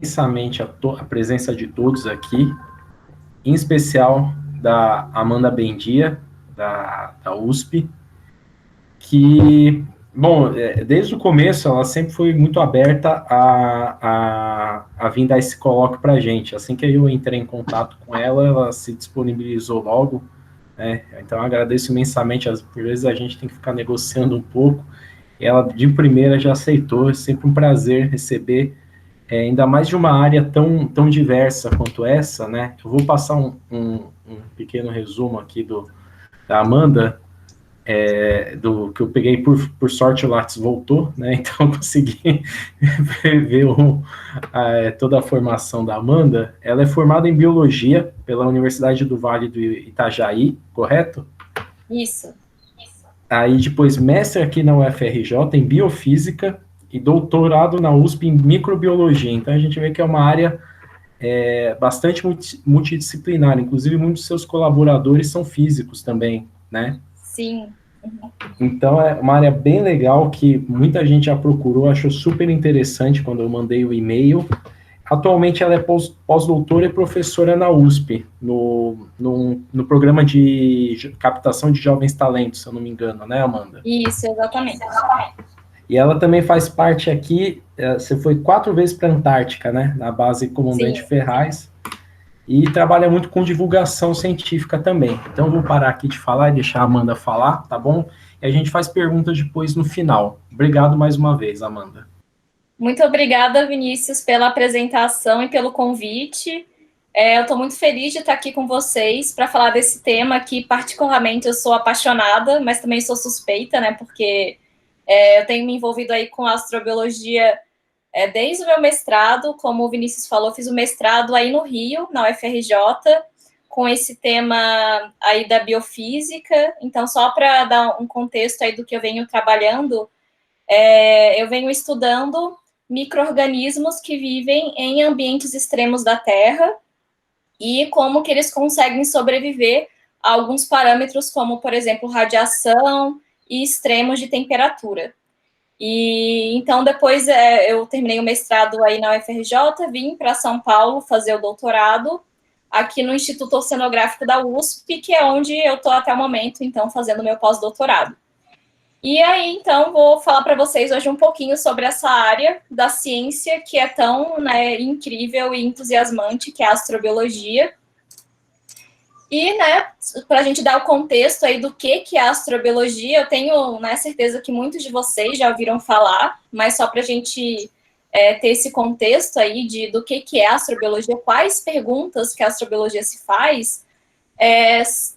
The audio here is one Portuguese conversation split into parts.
imensamente a presença de todos aqui, em especial da Amanda Bendia, da USP, que, bom, desde o começo ela sempre foi muito aberta a vir dar esse colóquio para a gente. Assim que eu entrei em contato com ela, ela se disponibilizou logo, né? Então eu agradeço imensamente, às vezes a gente tem que ficar negociando um pouco, e ela de primeira já aceitou, é sempre um prazer receber, ainda mais de uma área tão diversa quanto essa, né? Eu vou passar um pequeno resumo aqui da Amanda, do que eu peguei por sorte o Lattes voltou, né? Então eu consegui ver toda a formação da Amanda. Ela é formada em biologia pela Universidade do Vale do Itajaí, correto? Isso. Aí depois mestre aqui na UFRJ em biofísica e doutorado na USP em microbiologia. Então a gente vê que é uma área bastante multidisciplinar. Inclusive muitos dos seus colaboradores são físicos também, né? Sim. Então é uma área bem legal que muita gente já procurou, achou super interessante quando eu mandei o e-mail. Atualmente ela é pós-doutora e professora na USP, no programa de captação de jovens talentos, se eu não me engano, né, Amanda? Isso, exatamente. E ela também faz parte aqui, você foi 4 vezes para a Antártica, né, na base Comandante Sim. Ferraz, e trabalha muito com divulgação científica também. Então, eu vou parar aqui de falar e deixar a Amanda falar, tá bom? E a gente faz perguntas depois no final. Obrigado mais uma vez, Amanda. Muito obrigada, Vinícius, pela apresentação e pelo convite. Eu estou muito feliz de estar aqui com vocês para falar desse tema que, particularmente, eu sou apaixonada, mas também sou suspeita, né? Porque eu tenho me envolvido aí com astrobiologia desde o meu mestrado. Como o Vinícius falou, fiz o mestrado aí no Rio, na UFRJ, com esse tema aí da biofísica. Então, só para dar um contexto aí do que eu venho trabalhando, eu venho estudando micro-organismos que vivem em ambientes extremos da Terra e como que eles conseguem sobreviver a alguns parâmetros, como, por exemplo, radiação e extremos de temperatura. E então, depois eu terminei o mestrado aí na UFRJ, vim para São Paulo fazer o doutorado aqui no Instituto Oceanográfico da USP, que é onde eu estou até o momento, então, fazendo meu pós-doutorado. E aí, então, vou falar para vocês hoje um pouquinho sobre essa área da ciência que é tão, né, incrível e entusiasmante, que é a astrobiologia. E, né, para a gente dar o contexto aí do que é a astrobiologia, eu tenho, né, certeza que muitos de vocês já ouviram falar, mas só para a gente ter esse contexto aí do que é a astrobiologia, quais perguntas que a astrobiologia se faz,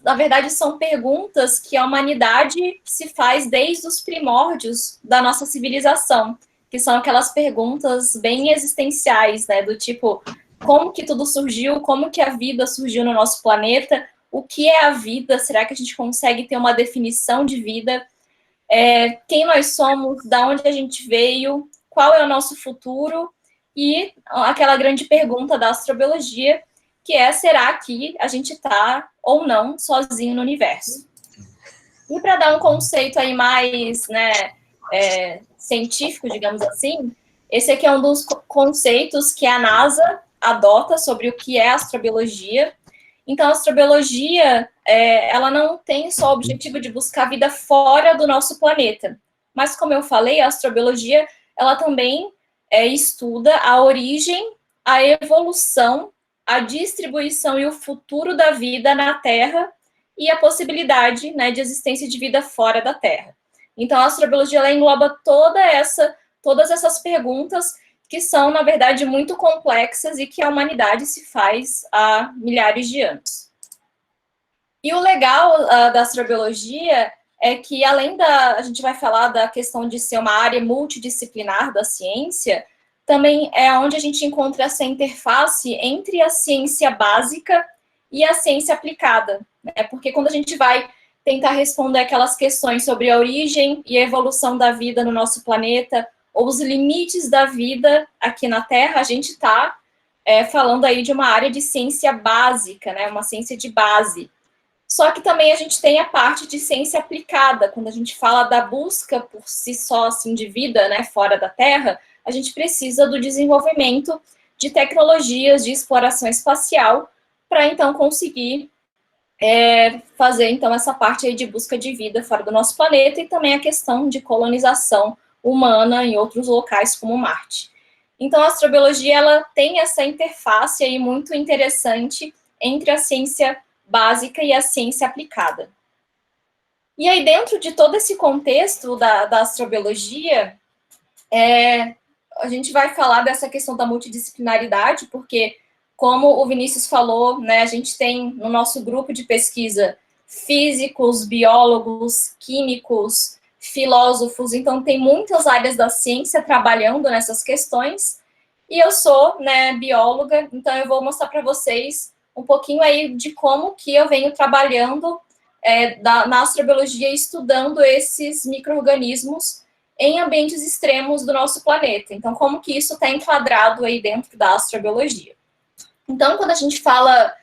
na verdade, são perguntas que a humanidade se faz desde os primórdios da nossa civilização, que são aquelas perguntas bem existenciais, né, do tipo, como que tudo surgiu, como que a vida surgiu no nosso planeta, o que é a vida, será que a gente consegue ter uma definição de vida, quem nós somos, da onde a gente veio, qual é o nosso futuro, e aquela grande pergunta da astrobiologia, que é, será que a gente está ou não sozinho no universo? E para dar um conceito aí mais, né, científico, digamos assim, esse aqui é um dos conceitos que a NASA adota sobre o que é astrobiologia. Então, a astrobiologia, ela não tem só o objetivo de buscar vida fora do nosso planeta, mas, como eu falei, a astrobiologia, ela também estuda a origem, a evolução, a distribuição e o futuro da vida na Terra e a possibilidade, né, de existência de vida fora da Terra. Então, a astrobiologia ela engloba todas essas perguntas que são, na verdade, muito complexas e que a humanidade se faz há milhares de anos. E o legal da astrobiologia é que, além a gente vai falar da questão de ser uma área multidisciplinar da ciência, também é onde a gente encontra essa interface entre a ciência básica e a ciência aplicada, né? Porque quando a gente vai tentar responder aquelas questões sobre a origem e a evolução da vida no nosso planeta, ou os limites da vida aqui na Terra, a gente está falando aí de uma área de ciência básica, né? Uma ciência de base. Só que também a gente tem a parte de ciência aplicada, quando a gente fala da busca por si só, assim, de vida, né, fora da Terra, a gente precisa do desenvolvimento de tecnologias de exploração espacial para, então, conseguir fazer, então, essa parte aí de busca de vida fora do nosso planeta e também a questão de colonização humana em outros locais como Marte. Então, a astrobiologia, ela tem essa interface aí muito interessante entre a ciência básica e a ciência aplicada. E aí, dentro de todo esse contexto da astrobiologia, a gente vai falar dessa questão da multidisciplinaridade, porque, como o Vinícius falou, né, a gente tem no nosso grupo de pesquisa físicos, biólogos, químicos, filósofos, então tem muitas áreas da ciência trabalhando nessas questões, e eu sou, né, bióloga, então eu vou mostrar para vocês um pouquinho aí de como que eu venho trabalhando na astrobiologia, estudando esses micro-organismos em ambientes extremos do nosso planeta. Então, como que isso está enquadrado aí dentro da astrobiologia? Então, quando a gente fala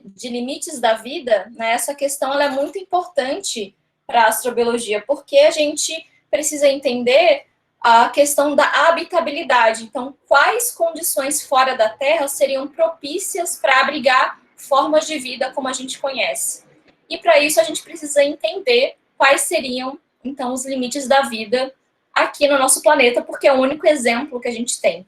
de limites da vida, né, essa questão ela é muito importante para a astrobiologia, porque a gente precisa entender a questão da habitabilidade. Então, quais condições fora da Terra seriam propícias para abrigar formas de vida como a gente conhece? E para isso a gente precisa entender quais seriam, então, os limites da vida aqui no nosso planeta, porque é o único exemplo que a gente tem.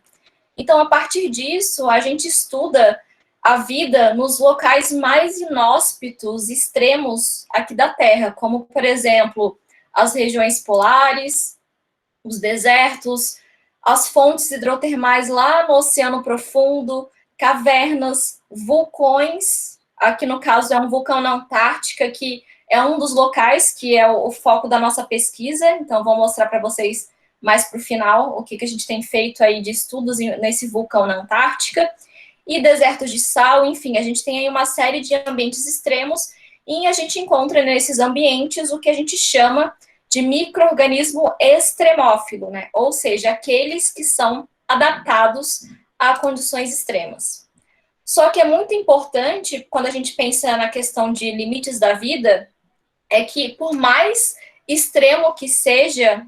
Então, a partir disso, a gente estuda a vida nos locais mais inóspitos, extremos aqui da Terra, como, por exemplo, as regiões polares, os desertos, as fontes hidrotermais lá no Oceano Profundo, cavernas, vulcões. Aqui, no caso, é um vulcão na Antártica, que é um dos locais que é o foco da nossa pesquisa. Então, vou mostrar para vocês mais para o final o que a gente tem feito aí de estudos nesse vulcão na Antártica. E desertos de sal, enfim, a gente tem aí uma série de ambientes extremos e a gente encontra nesses ambientes o que a gente chama de micro-organismo extremófilo, né? Ou seja, aqueles que são adaptados a condições extremas. Só que é muito importante, quando a gente pensa na questão de limites da vida, é que por mais extremo que seja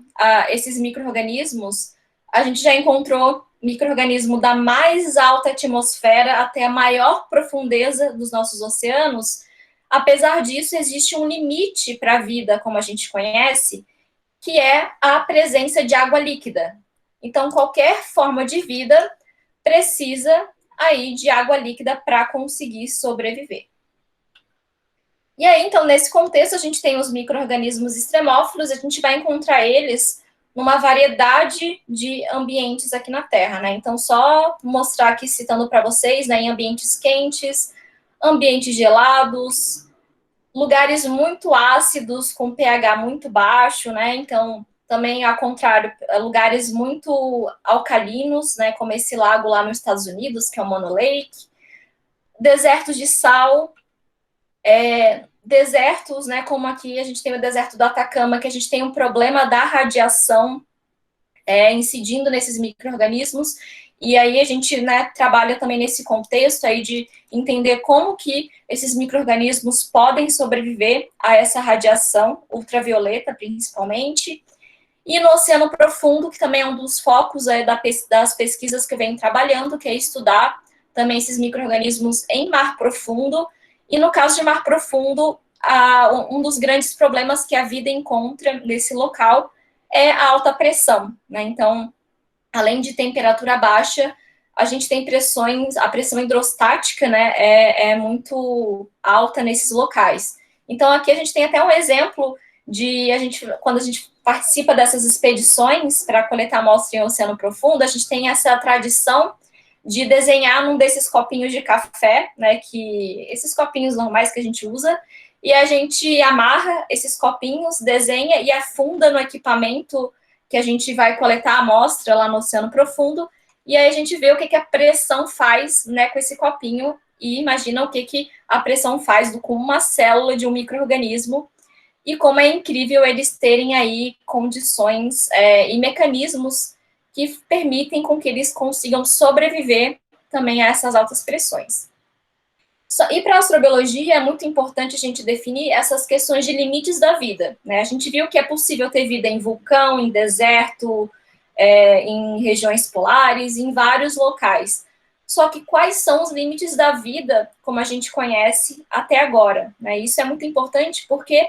esses micro-organismos, a gente já encontrou micro-organismo da mais alta atmosfera até a maior profundeza dos nossos oceanos. Apesar disso, existe um limite para a vida, como a gente conhece, que é a presença de água líquida. Então, qualquer forma de vida precisa aí de água líquida para conseguir sobreviver. E aí, então, nesse contexto, a gente tem os micro-organismos extremófilos, a gente vai encontrar eles numa variedade de ambientes aqui na Terra, né? Então, só mostrar aqui, citando para vocês, né, em ambientes quentes, ambientes gelados, lugares muito ácidos, com pH muito baixo, né? Então, também, ao contrário, lugares muito alcalinos, né? Como esse lago lá nos Estados Unidos, que é o Mono Lake. Desertos de sal, desertos, né? Como aqui a gente tem o deserto do Atacama, que a gente tem um problema da radiação incidindo nesses micro-organismos. E aí a gente, né, trabalha também nesse contexto aí de entender como que esses micro-organismos podem sobreviver a essa radiação ultravioleta, principalmente. E no Oceano Profundo, que também é um dos focos das pesquisas que eu venho trabalhando, que é estudar também esses micro-organismos em mar profundo. E no caso de mar profundo, um dos grandes problemas que a vida encontra nesse local é a alta pressão, né? Então, além de temperatura baixa, a gente tem a pressão hidrostática, né, é muito alta nesses locais. Então, aqui a gente tem até um exemplo quando a gente participa dessas expedições para coletar amostra em oceano profundo, a gente tem essa tradição de desenhar num desses copinhos de café, né, esses copinhos normais que a gente usa, e a gente amarra esses copinhos, desenha e afunda no equipamento que a gente vai coletar a amostra lá no Oceano Profundo, e aí a gente vê o que a pressão faz, né, com esse copinho, e imagina o que a pressão faz com uma célula de um micro-organismo, e como é incrível eles terem aí condições e mecanismos que permitem com que eles consigam sobreviver também a essas altas pressões. E para a astrobiologia é muito importante a gente definir essas questões de limites da vida, né? A gente viu que é possível ter vida em vulcão, em deserto, em regiões polares, em vários locais. Só que quais são os limites da vida como a gente conhece até agora, né? Isso é muito importante porque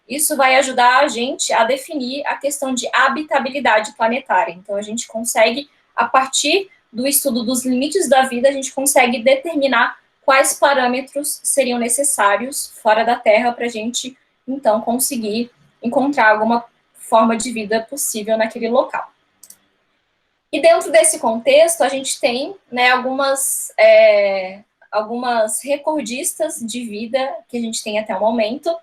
isso vai ajudar a gente a definir a questão de habitabilidade planetária. Então, a gente consegue, a partir do estudo dos limites da vida, a gente consegue determinar quais parâmetros seriam necessários fora da Terra para a gente, então, conseguir encontrar alguma forma de vida possível naquele local. E dentro desse contexto, a gente tem, né, algumas recordistas de vida que a gente tem até o momento.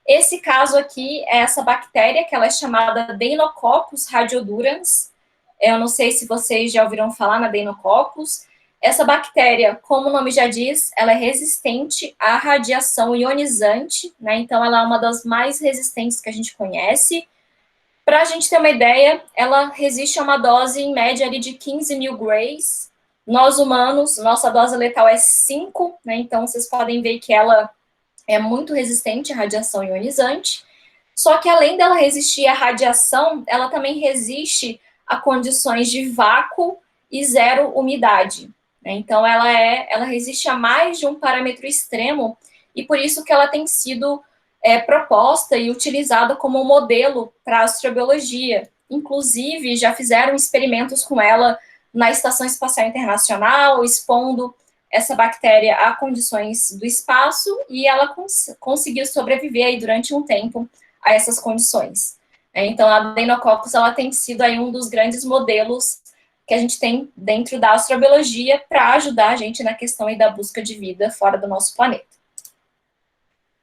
Esse caso aqui é essa bactéria, que ela é chamada Deinococcus radiodurans. Eu não sei se vocês já ouviram falar na Deinococcus. Essa bactéria, como o nome já diz, ela é resistente à radiação ionizante, né? Então, ela é uma das mais resistentes que a gente conhece. Para a gente ter uma ideia, ela resiste a uma dose, em média, ali de 15 mil grays. Nós, humanos, nossa dose letal é 5, né? Então, vocês podem ver que ela é muito resistente à radiação ionizante. Só que, além dela resistir à radiação, ela também resiste a condições de vácuo e zero umidade, né? Então, ela resiste a mais de um parâmetro extremo, e por isso que ela tem sido proposta e utilizada como modelo para a astrobiologia. Inclusive, já fizeram experimentos com ela na Estação Espacial Internacional, expondo essa bactéria a condições do espaço, e ela conseguiu sobreviver aí durante um tempo a essas condições. Então, a Deinococcus, ela tem sido aí um dos grandes modelos que a gente tem dentro da astrobiologia para ajudar a gente na questão aí da busca de vida fora do nosso planeta.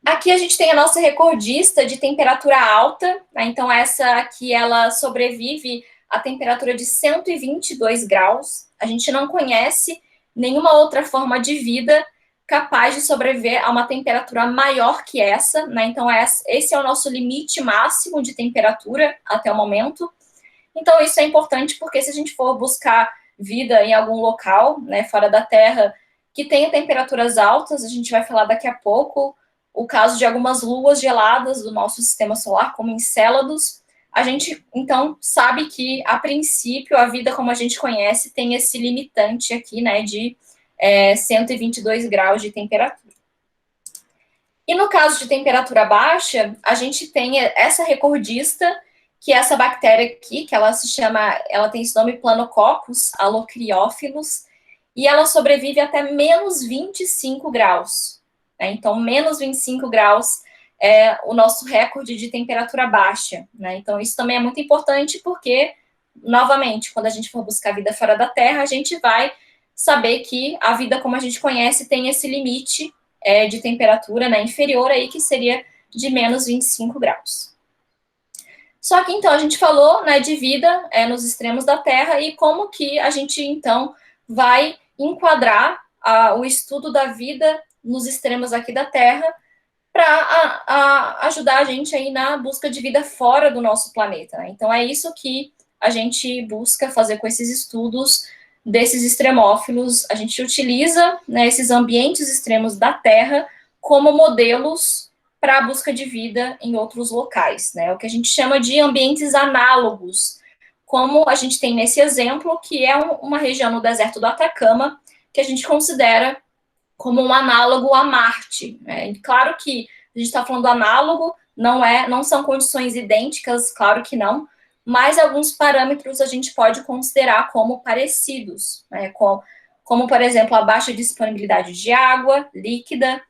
Aqui a gente tem a nossa recordista de temperatura alta, né? Então essa aqui, ela sobrevive a temperatura de 122 graus. A gente não conhece nenhuma outra forma de vida capaz de sobreviver a uma temperatura maior que essa, né? Então esse é o nosso limite máximo de temperatura até o momento. Então isso é importante porque se a gente for buscar vida em algum local, né, fora da Terra, que tenha temperaturas altas, a gente vai falar daqui a pouco, o caso de algumas luas geladas do nosso sistema solar, como Encélados, a gente, então, sabe que, a princípio, a vida como a gente conhece tem esse limitante aqui, né, de 122 graus de temperatura. E no caso de temperatura baixa, a gente tem essa recordista, que é essa bactéria aqui, que ela tem esse nome Planococcus alocriófilos, e ela sobrevive até menos 25 graus. Então, menos 25 graus é o nosso recorde de temperatura baixa, né? Então, isso também é muito importante porque, novamente, quando a gente for buscar vida fora da Terra, a gente vai saber que a vida como a gente conhece tem esse limite de temperatura, né, inferior aí, que seria de menos 25 graus. Só que, então, a gente falou, né, de vida nos extremos da Terra e como que a gente, então, vai enquadrar o estudo da vida nos extremos aqui da Terra, para ajudar a gente aí na busca de vida fora do nosso planeta, né? Então, é isso que a gente busca fazer com esses estudos desses extremófilos. A gente utiliza, né, esses ambientes extremos da Terra como modelos para a busca de vida em outros locais, né? O que a gente chama de ambientes análogos, como a gente tem nesse exemplo, que é uma região no deserto do Atacama, que a gente considera como um análogo a Marte, né? Claro que a gente está falando análogo, não são condições idênticas, claro que não, mas alguns parâmetros a gente pode considerar como parecidos, né? Como, por exemplo, a baixa disponibilidade de água líquida,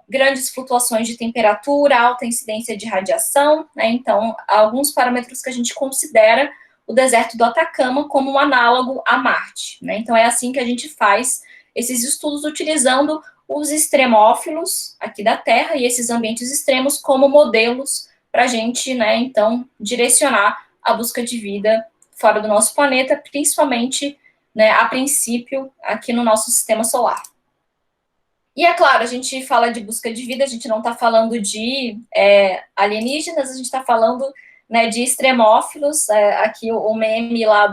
grandes flutuações de temperatura, alta incidência de radiação, né? Então, alguns parâmetros que a gente considera o deserto do Atacama como um análogo a Marte, né? Então, é assim que a gente faz esses estudos utilizando os extremófilos aqui da Terra e esses ambientes extremos como modelos para a gente, né, então, direcionar a busca de vida fora do nosso planeta, principalmente, né, a princípio, aqui no nosso sistema solar. E é claro, a gente fala de busca de vida, a gente não está falando de alienígenas, a gente está falando, né, de extremófilos. Aqui o meme lá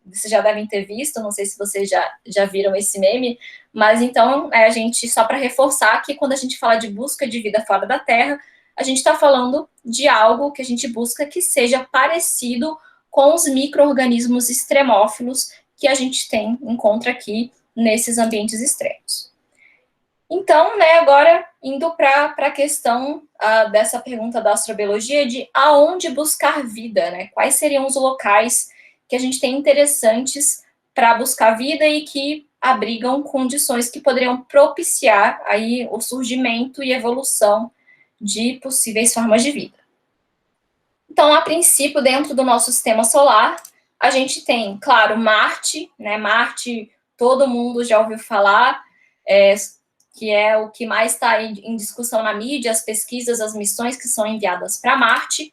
vocês já devem ter visto, não sei se vocês já viram esse meme, mas então, a gente, só para reforçar que quando a gente fala de busca de vida fora da Terra, a gente está falando de algo que a gente busca que seja parecido com os micro-organismos extremófilos que a gente encontra aqui nesses ambientes extremos. Então, né, agora indo para a questão dessa pergunta da astrobiologia de aonde buscar vida, né? Quais seriam os locais que a gente tem interessantes para buscar vida e que abrigam condições que poderiam propiciar aí o surgimento e evolução de possíveis formas de vida. Então, a princípio, dentro do nosso sistema solar, a gente tem, claro, Marte, né? Marte, todo mundo já ouviu falar, que é o que mais está em discussão na mídia, as pesquisas, as missões que são enviadas para Marte.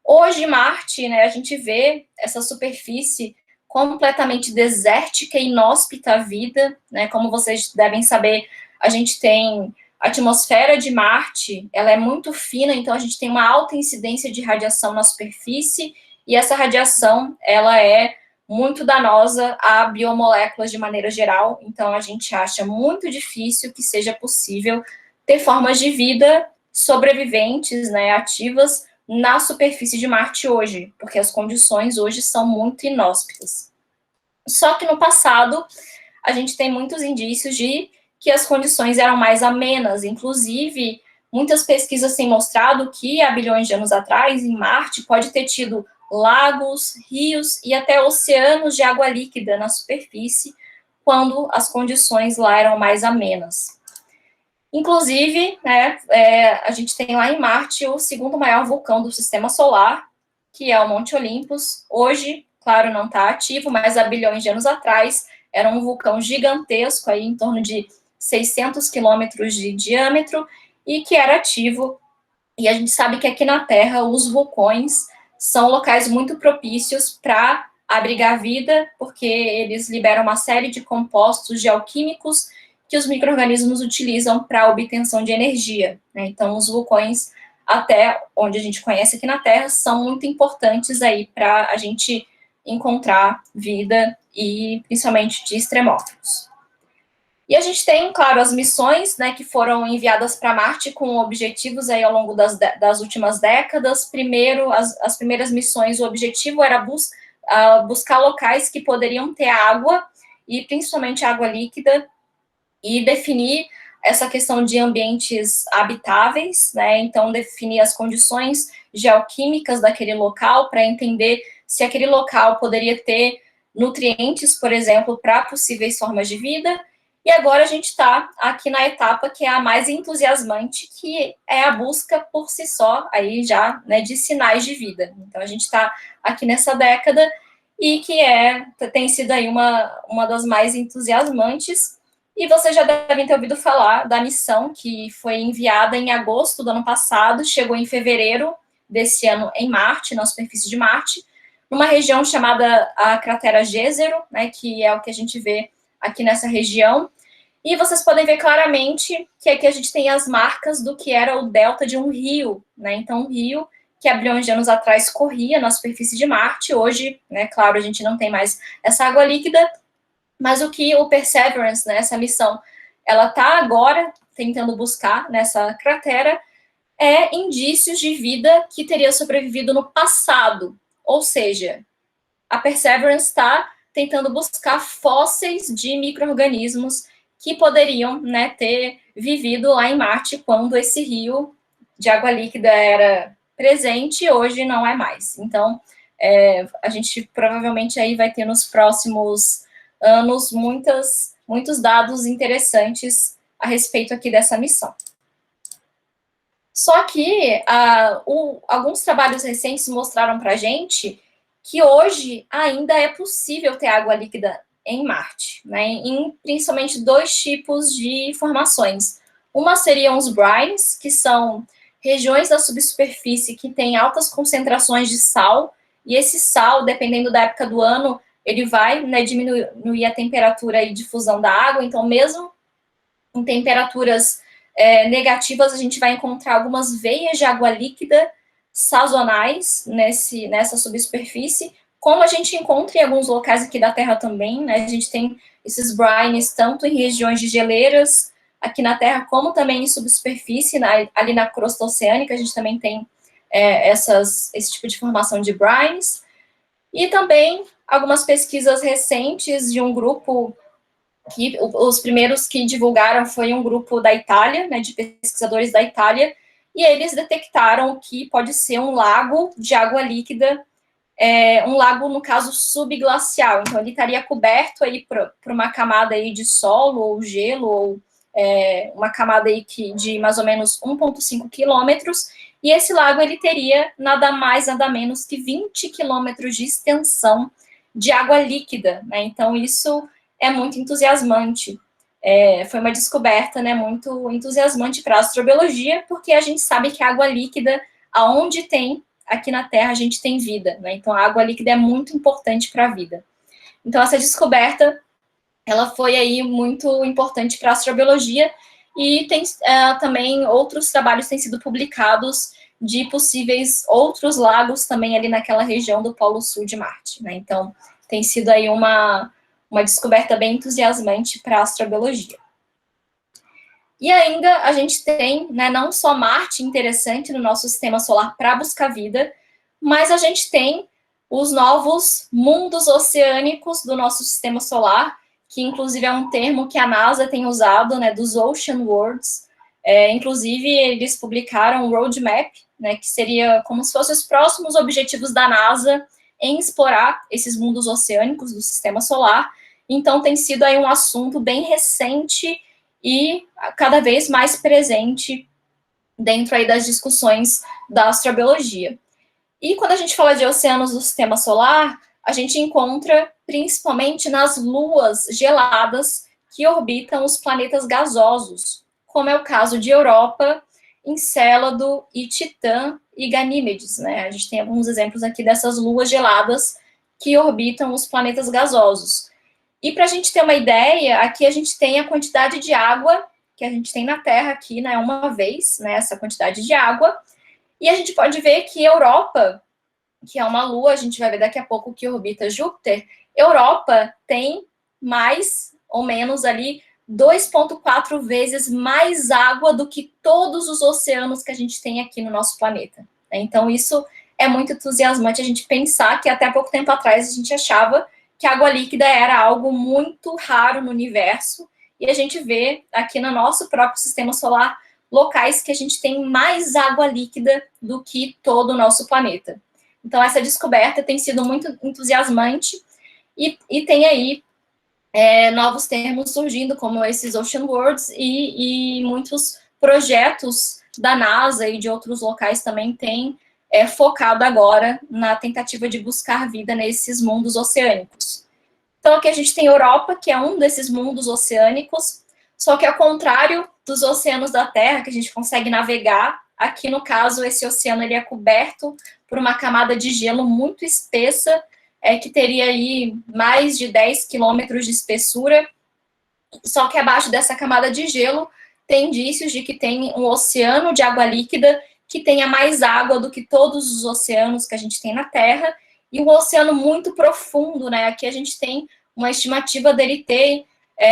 Hoje, Marte, né, a gente vê essa superfície completamente desértica e inóspita à vida, né? Como vocês devem saber, a gente tem a atmosfera de Marte, ela é muito fina, então a gente tem uma alta incidência de radiação na superfície, e essa radiação, ela é muito danosa a biomoléculas de maneira geral, então a gente acha muito difícil que seja possível ter formas de vida sobreviventes, né, ativas, na superfície de Marte hoje, porque as condições hoje são muito inóspitas. Só que no passado, a gente tem muitos indícios de que as condições eram mais amenas, inclusive, muitas pesquisas têm mostrado que há bilhões de anos atrás, em Marte, pode ter tido lagos, rios e até oceanos de água líquida na superfície, quando as condições lá eram mais amenas. Inclusive, né, a gente tem lá em Marte o segundo maior vulcão do sistema solar, que é o Monte Olympus. Hoje, claro, não está ativo, mas há bilhões de anos atrás era um vulcão gigantesco, aí em torno de 600 quilômetros de diâmetro, e que era ativo. E a gente sabe que aqui na Terra os vulcões são locais muito propícios para abrigar vida, porque eles liberam uma série de compostos geoquímicos que os micro-organismos utilizam para a obtenção de energia, né? Então, os vulcões, até onde a gente conhece aqui na Terra, são muito importantes aí para a gente encontrar vida, e principalmente de extremófilos. E a gente tem, claro, as missões, né, que foram enviadas para Marte com objetivos aí ao longo das últimas décadas. Primeiro, as primeiras missões, o objetivo era buscar locais que poderiam ter água, e principalmente água líquida, e definir essa questão de ambientes habitáveis, né? Então, definir as condições geoquímicas daquele local para entender se aquele local poderia ter nutrientes, por exemplo, para possíveis formas de vida. E agora a gente está aqui na etapa que é a mais entusiasmante, que é a busca por si só, aí já, né, de sinais de vida. Então, a gente está aqui nessa década e que tem sido aí uma das mais entusiasmantes. E vocês já devem ter ouvido falar da missão que foi enviada em agosto do ano passado, chegou em fevereiro desse ano em Marte, na superfície de Marte, numa região chamada a cratera Jezero, né, que é o que a gente vê aqui nessa região. E vocês podem ver claramente que aqui a gente tem as marcas do que era o delta de um rio, né? Então, um rio que há bilhões de anos atrás corria na superfície de Marte. Hoje, né, claro, a gente não tem mais essa água líquida, mas o que o Perseverance, né, essa missão, ela está agora tentando buscar nessa cratera é indícios de vida que teria sobrevivido no passado. Ou seja, a Perseverance está tentando buscar fósseis de micro-organismos que poderiam, né, ter vivido lá em Marte quando esse rio de água líquida era presente e hoje não é mais. Então, a gente provavelmente aí vai ter nos próximos anos muitos dados interessantes a respeito aqui dessa missão. Só que alguns trabalhos recentes mostraram para a gente que hoje ainda é possível ter água líquida em Marte, né, em principalmente dois tipos de formações. Uma seriam os brines, que são regiões da subsuperfície que têm altas concentrações de sal, e esse sal, dependendo da época do ano, ele vai, né, diminuir a temperatura e difusão da água. Então, mesmo em temperaturas negativas, a gente vai encontrar algumas veias de água líquida sazonais nessa subsuperfície, como a gente encontra em alguns locais aqui da Terra também, né? A gente tem esses brines tanto em regiões de geleiras aqui na Terra, como também em subsuperfície, ali na crosta oceânica, a gente também tem esse tipo de formação de brines. E também algumas pesquisas recentes de um grupo que os primeiros que divulgaram foi um grupo da Itália, né, de pesquisadores da Itália, e eles detectaram que pode ser um lago de água líquida, um lago, no caso, subglacial. Então, ele estaria coberto aí por uma camada aí de solo ou gelo, ou uma camada aí de mais ou menos 1,5 quilômetros, e esse lago ele teria nada mais, nada menos que 20 quilômetros de extensão de água líquida, né? Então, isso é muito entusiasmante. Foi uma descoberta, né, muito entusiasmante para a astrobiologia, porque a gente sabe que a água líquida, aonde tem, aqui na Terra, a gente tem vida, né? Então, a água líquida é muito importante para a vida. Então, essa descoberta, ela foi aí muito importante para a astrobiologia, e tem também outros trabalhos têm sido publicados de possíveis outros lagos também ali naquela região do Polo Sul de Marte, né? Então, tem sido aí uma descoberta bem entusiasmante para a astrobiologia. E ainda a gente tem, né, não só Marte interessante no nosso sistema solar para buscar vida, mas a gente tem os novos mundos oceânicos do nosso sistema solar, que inclusive é um termo que a NASA tem usado, né, dos Ocean Worlds. Inclusive, eles publicaram um roadmap, né, que seria como se fossem os próximos objetivos da NASA em explorar esses mundos oceânicos do sistema solar. Então, tem sido aí um assunto bem recente e cada vez mais presente dentro aí das discussões da astrobiologia. E quando a gente fala de oceanos do sistema solar, a gente encontra principalmente nas luas geladas que orbitam os planetas gasosos, como é o caso de Europa, Encélado e Titã e Ganímedes, né? A gente tem alguns exemplos aqui dessas luas geladas que orbitam os planetas gasosos. E para a gente ter uma ideia, aqui a gente tem a quantidade de água que a gente tem na Terra aqui, né, uma vez, né, essa quantidade de água, e a gente pode ver que Europa, que é uma lua, a gente vai ver daqui a pouco que orbita Júpiter, Europa tem mais ou menos ali 2,4 vezes mais água do que todos os oceanos que a gente tem aqui no nosso planeta. Então, isso é muito entusiasmante a gente pensar que até pouco tempo atrás a gente achava que a água líquida era algo muito raro no universo, e a gente vê aqui no nosso próprio sistema solar locais que a gente tem mais água líquida do que todo o nosso planeta. Então, essa descoberta tem sido muito entusiasmante, e tem aí novos termos surgindo, como esses Ocean Worlds, e muitos projetos da NASA e de outros locais também têm focado agora na tentativa de buscar vida nesses mundos oceânicos. Então, aqui a gente tem Europa, que é um desses mundos oceânicos, só que ao contrário dos oceanos da Terra, que a gente consegue navegar, aqui no caso, esse oceano ele é coberto por uma camada de gelo muito espessa, que teria aí mais de 10 quilômetros de espessura, só que abaixo dessa camada de gelo tem indícios de que tem um oceano de água líquida que tenha mais água do que todos os oceanos que a gente tem na Terra, e um oceano muito profundo, né? Aqui a gente tem uma estimativa dele ter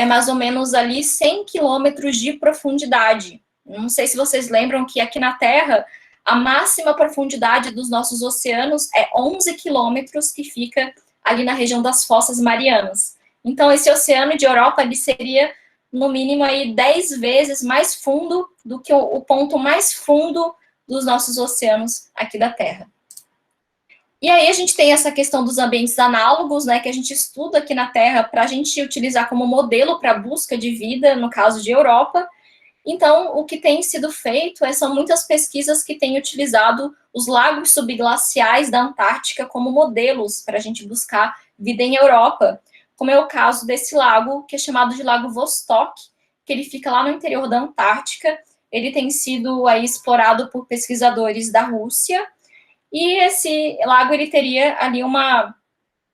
mais ou menos ali 100 quilômetros de profundidade. Não sei se vocês lembram que aqui na Terra a máxima profundidade dos nossos oceanos é 11 quilômetros, que fica ali na região das Fossas Marianas. Então, esse oceano de Europa ele seria, no mínimo, aí 10 vezes mais fundo do que o ponto mais fundo dos nossos oceanos aqui da Terra. E aí a gente tem essa questão dos ambientes análogos, né, que a gente estuda aqui na Terra para a gente utilizar como modelo para a busca de vida, no caso de Europa. Então, o que tem sido feito são muitas pesquisas que têm utilizado os lagos subglaciais da Antártica como modelos para a gente buscar vida em Europa, como é o caso desse lago, que é chamado de Lago Vostok, que ele fica lá no interior da Antártica. Ele tem sido aí explorado por pesquisadores da Rússia, e esse lago ele teria ali uma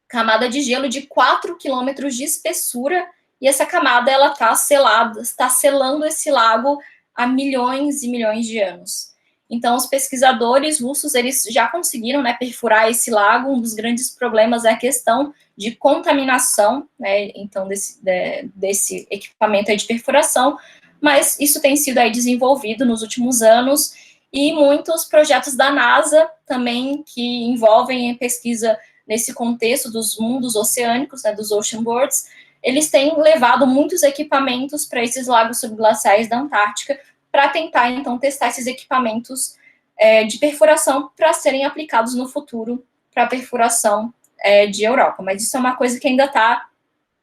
camada de gelo de 4 quilômetros de espessura, e essa camada ela está selando esse lago há milhões e milhões de anos. Então, os pesquisadores russos eles já conseguiram, né, perfurar esse lago. Um dos grandes problemas é a questão de contaminação, né, então desse equipamento aí de perfuração, mas isso tem sido aí desenvolvido nos últimos anos, e muitos projetos da NASA também que envolvem a pesquisa nesse contexto dos mundos oceânicos, né, dos ocean worlds, eles têm levado muitos equipamentos para esses lagos subglaciais da Antártica, para tentar, então, testar esses equipamentos de perfuração para serem aplicados no futuro para a perfuração de Europa. Mas isso é uma coisa que ainda está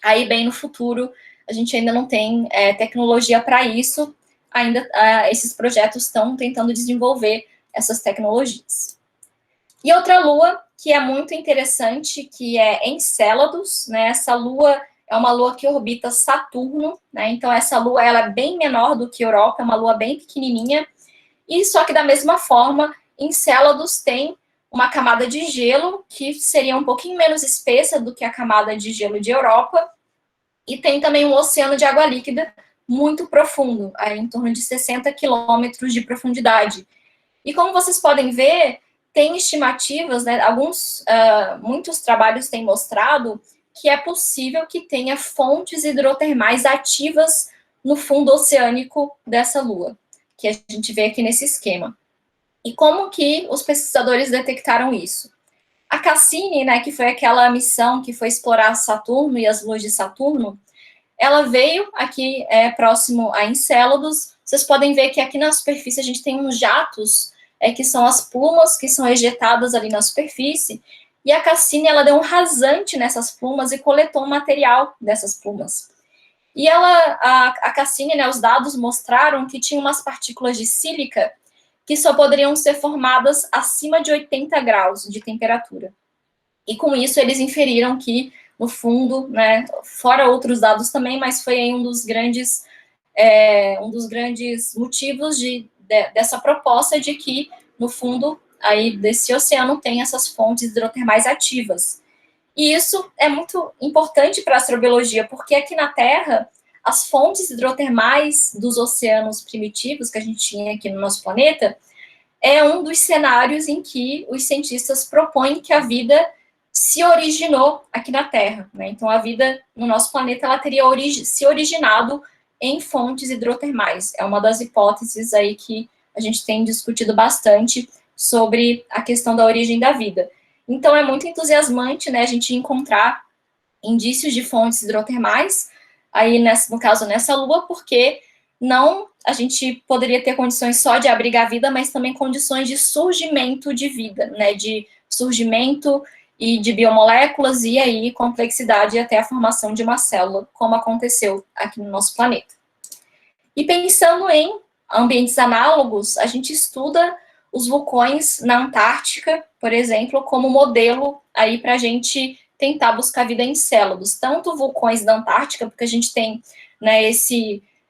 aí bem no futuro, a gente ainda não tem tecnologia para isso, ainda esses projetos estão tentando desenvolver essas tecnologias. E outra lua que é muito interessante, que é Encélados, né? Essa lua é uma lua que orbita Saturno, né? Então essa lua ela é bem menor do que Europa, é uma lua bem pequenininha, e só que da mesma forma, Encélados tem uma camada de gelo que seria um pouquinho menos espessa do que a camada de gelo de Europa, e tem também um oceano de água líquida muito profundo, aí em torno de 60 quilômetros de profundidade. E como vocês podem ver, tem estimativas, né, muitos trabalhos têm mostrado que é possível que tenha fontes hidrotermais ativas no fundo oceânico dessa lua, que a gente vê aqui nesse esquema. E como que os pesquisadores detectaram isso? A Cassini, né, que foi aquela missão que foi explorar Saturno e as luas de Saturno, ela veio aqui próximo a Encélados. Vocês podem ver que aqui na superfície a gente tem uns jatos, que são as plumas que são ejetadas ali na superfície, e a Cassini, ela deu um rasante nessas plumas e coletou o material dessas plumas. E a Cassini, né, os dados mostraram que tinha umas partículas de sílica que só poderiam ser formadas acima de 80 graus de temperatura. E com isso eles inferiram que, no fundo, né, fora outros dados também, mas foi aí um dos grandes motivos dessa proposta de que, no fundo, aí desse oceano tem essas fontes hidrotermais ativas. E isso é muito importante para a astrobiologia, porque aqui na Terra, as fontes hidrotermais dos oceanos primitivos que a gente tinha aqui no nosso planeta é um dos cenários em que os cientistas propõem que a vida se originou aqui na Terra, né? Então, a vida no nosso planeta ela teria se originado em fontes hidrotermais. É uma das hipóteses aí que a gente tem discutido bastante sobre a questão da origem da vida. Então, é muito entusiasmante, né, a gente encontrar indícios de fontes hidrotermais, aí, no caso, nessa lua, porque não a gente poderia ter condições só de abrigar vida, mas também condições de surgimento de vida, né, de surgimento e de biomoléculas, e aí complexidade até a formação de uma célula, como aconteceu aqui no nosso planeta. E pensando em ambientes análogos, a gente estuda os vulcões na Antártica, por exemplo, como modelo aí para a gente tentar buscar vida em Encélados. Tanto vulcões da Antártica, porque a gente tem, né,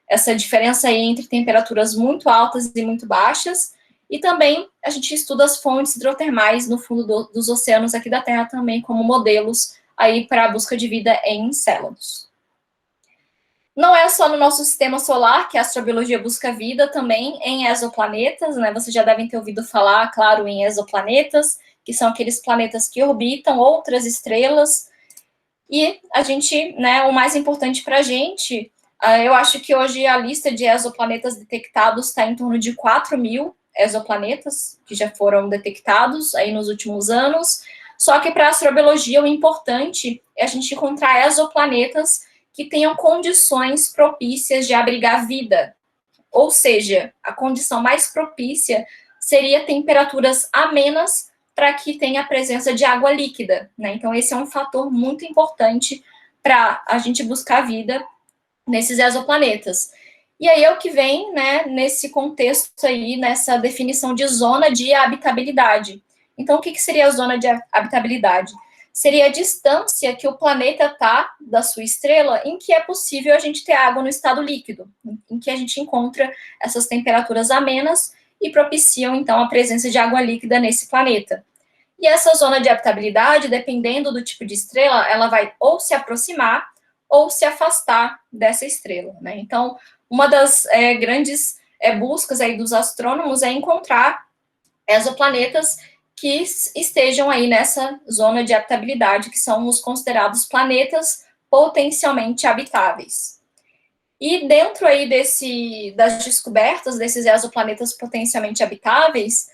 essa diferença aí entre temperaturas muito altas e muito baixas, e também a gente estuda as fontes hidrotermais no fundo dos oceanos aqui da Terra também como modelos aí para a busca de vida em Encélados. Não é só no nosso sistema solar que a astrobiologia busca vida, também em exoplanetas, né? Vocês já devem ter ouvido falar, claro, em exoplanetas, que são aqueles planetas que orbitam outras estrelas. E a gente, né, o mais importante para a gente, eu acho que hoje a lista de exoplanetas detectados está em torno de 4.000 exoplanetas que já foram detectados aí nos últimos anos. Só que para a astrobiologia o importante é a gente encontrar exoplanetas que tenham condições propícias de abrigar vida. Ou seja, a condição mais propícia seria temperaturas amenas para que tenha a presença de água líquida, né? Então, esse é um fator muito importante para a gente buscar vida nesses exoplanetas. E aí é o que vem, né, nesse contexto aí, nessa definição de zona de habitabilidade. Então, o que seria a zona de habitabilidade? Seria a distância que o planeta está da sua estrela em que é possível a gente ter água no estado líquido, em que a gente encontra essas temperaturas amenas e propiciam, então, a presença de água líquida nesse planeta. E essa zona de habitabilidade, dependendo do tipo de estrela, ela vai ou se aproximar ou se afastar dessa estrela, né? Então, uma das grandes buscas aí dos astrônomos é encontrar exoplanetas que estejam aí nessa zona de habitabilidade, que são os considerados planetas potencialmente habitáveis. E dentro aí das descobertas desses exoplanetas potencialmente habitáveis,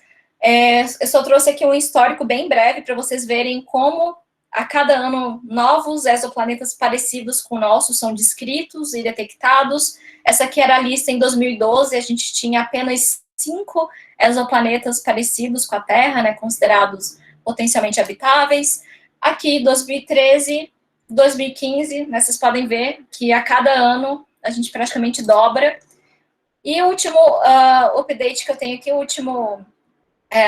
eu só trouxe aqui um histórico bem breve para vocês verem como a cada ano, novos exoplanetas parecidos com o nosso são descritos e detectados. Essa aqui era a lista em 2012, a gente tinha apenas 5 exoplanetas parecidos com a Terra, né, considerados potencialmente habitáveis. Aqui, 2013, 2015, né, vocês podem ver que a cada ano a gente praticamente dobra. E o último update que eu tenho aqui, o último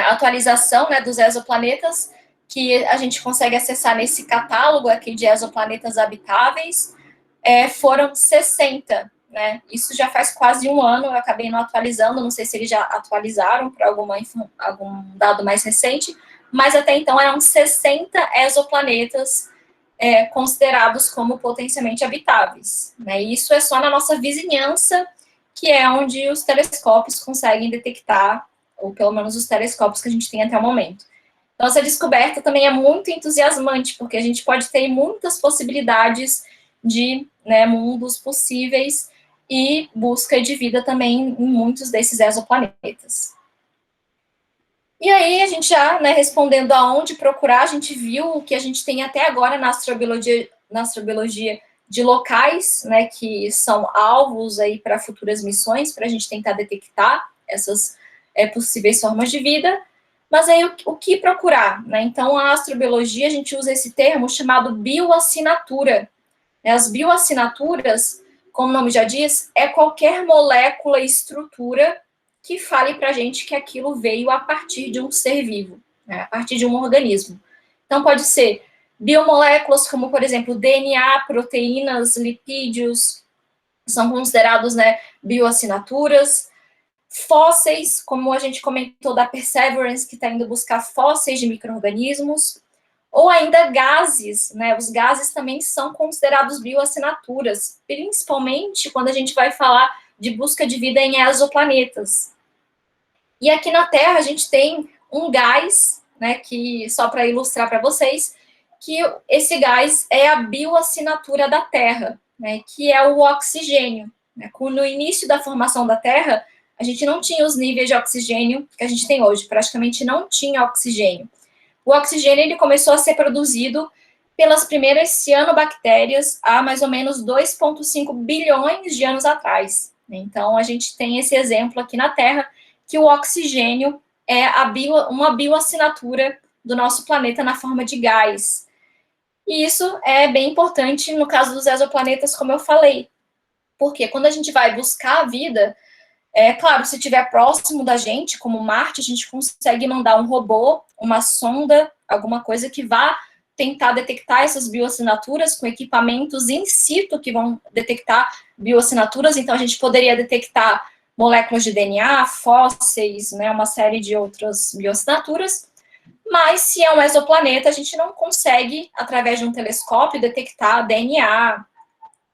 atualização, né, dos exoplanetas, que a gente consegue acessar nesse catálogo aqui de exoplanetas habitáveis, foram 60, né? Isso já faz quase um ano, eu acabei não atualizando, não sei se eles já atualizaram para algum dado mais recente, mas até então eram 60 exoplanetas considerados como potencialmente habitáveis, né? E isso é só na nossa vizinhança, que é onde os telescópios conseguem detectar, ou pelo menos os telescópios que a gente tem até o momento. Então, essa descoberta também é muito entusiasmante, porque a gente pode ter muitas possibilidades de, né, mundos possíveis e busca de vida também em muitos desses exoplanetas. E aí, a gente já, né, respondendo aonde procurar, a gente viu o que a gente tem até agora na astrobiologia de locais, né, que são alvos aí para futuras missões, para a gente tentar detectar essas possíveis formas de vida. Mas aí, o que procurar? Né? Então, a astrobiologia, a gente usa esse termo chamado bioassinatura. As bioassinaturas, como o nome já diz, é qualquer molécula e estrutura que fale para a gente que aquilo veio a partir de um ser vivo, né? A partir de um organismo. Então, pode ser biomoléculas como, por exemplo, DNA, proteínas, lipídios, são considerados, né, bioassinaturas. Fósseis, como a gente comentou da Perseverance, que está indo buscar fósseis de micro-organismos, ou ainda gases, né? Os gases também são considerados bioassinaturas, principalmente quando a gente vai falar de busca de vida em exoplanetas. E aqui na Terra a gente tem um gás, né, que, só para ilustrar para vocês, que esse gás é a bioassinatura da Terra, né, que é o oxigênio. Né? No início da formação da Terra, a gente não tinha os níveis de oxigênio que a gente tem hoje, praticamente não tinha oxigênio. O oxigênio ele começou a ser produzido pelas primeiras cianobactérias há mais ou menos 2,5 bilhões de anos atrás. Então, a gente tem esse exemplo aqui na Terra, que o oxigênio é uma bioassinatura do nosso planeta na forma de gás. E isso é bem importante no caso dos exoplanetas, como eu falei, porque quando a gente vai buscar a vida, claro, se estiver próximo da gente, como Marte, a gente consegue mandar um robô, uma sonda, alguma coisa que vá tentar detectar essas bioassinaturas com equipamentos in situ que vão detectar bioassinaturas. Então, a gente poderia detectar moléculas de DNA, fósseis, né, uma série de outras bioassinaturas. Mas, se é um exoplaneta, a gente não consegue, através de um telescópio, detectar DNA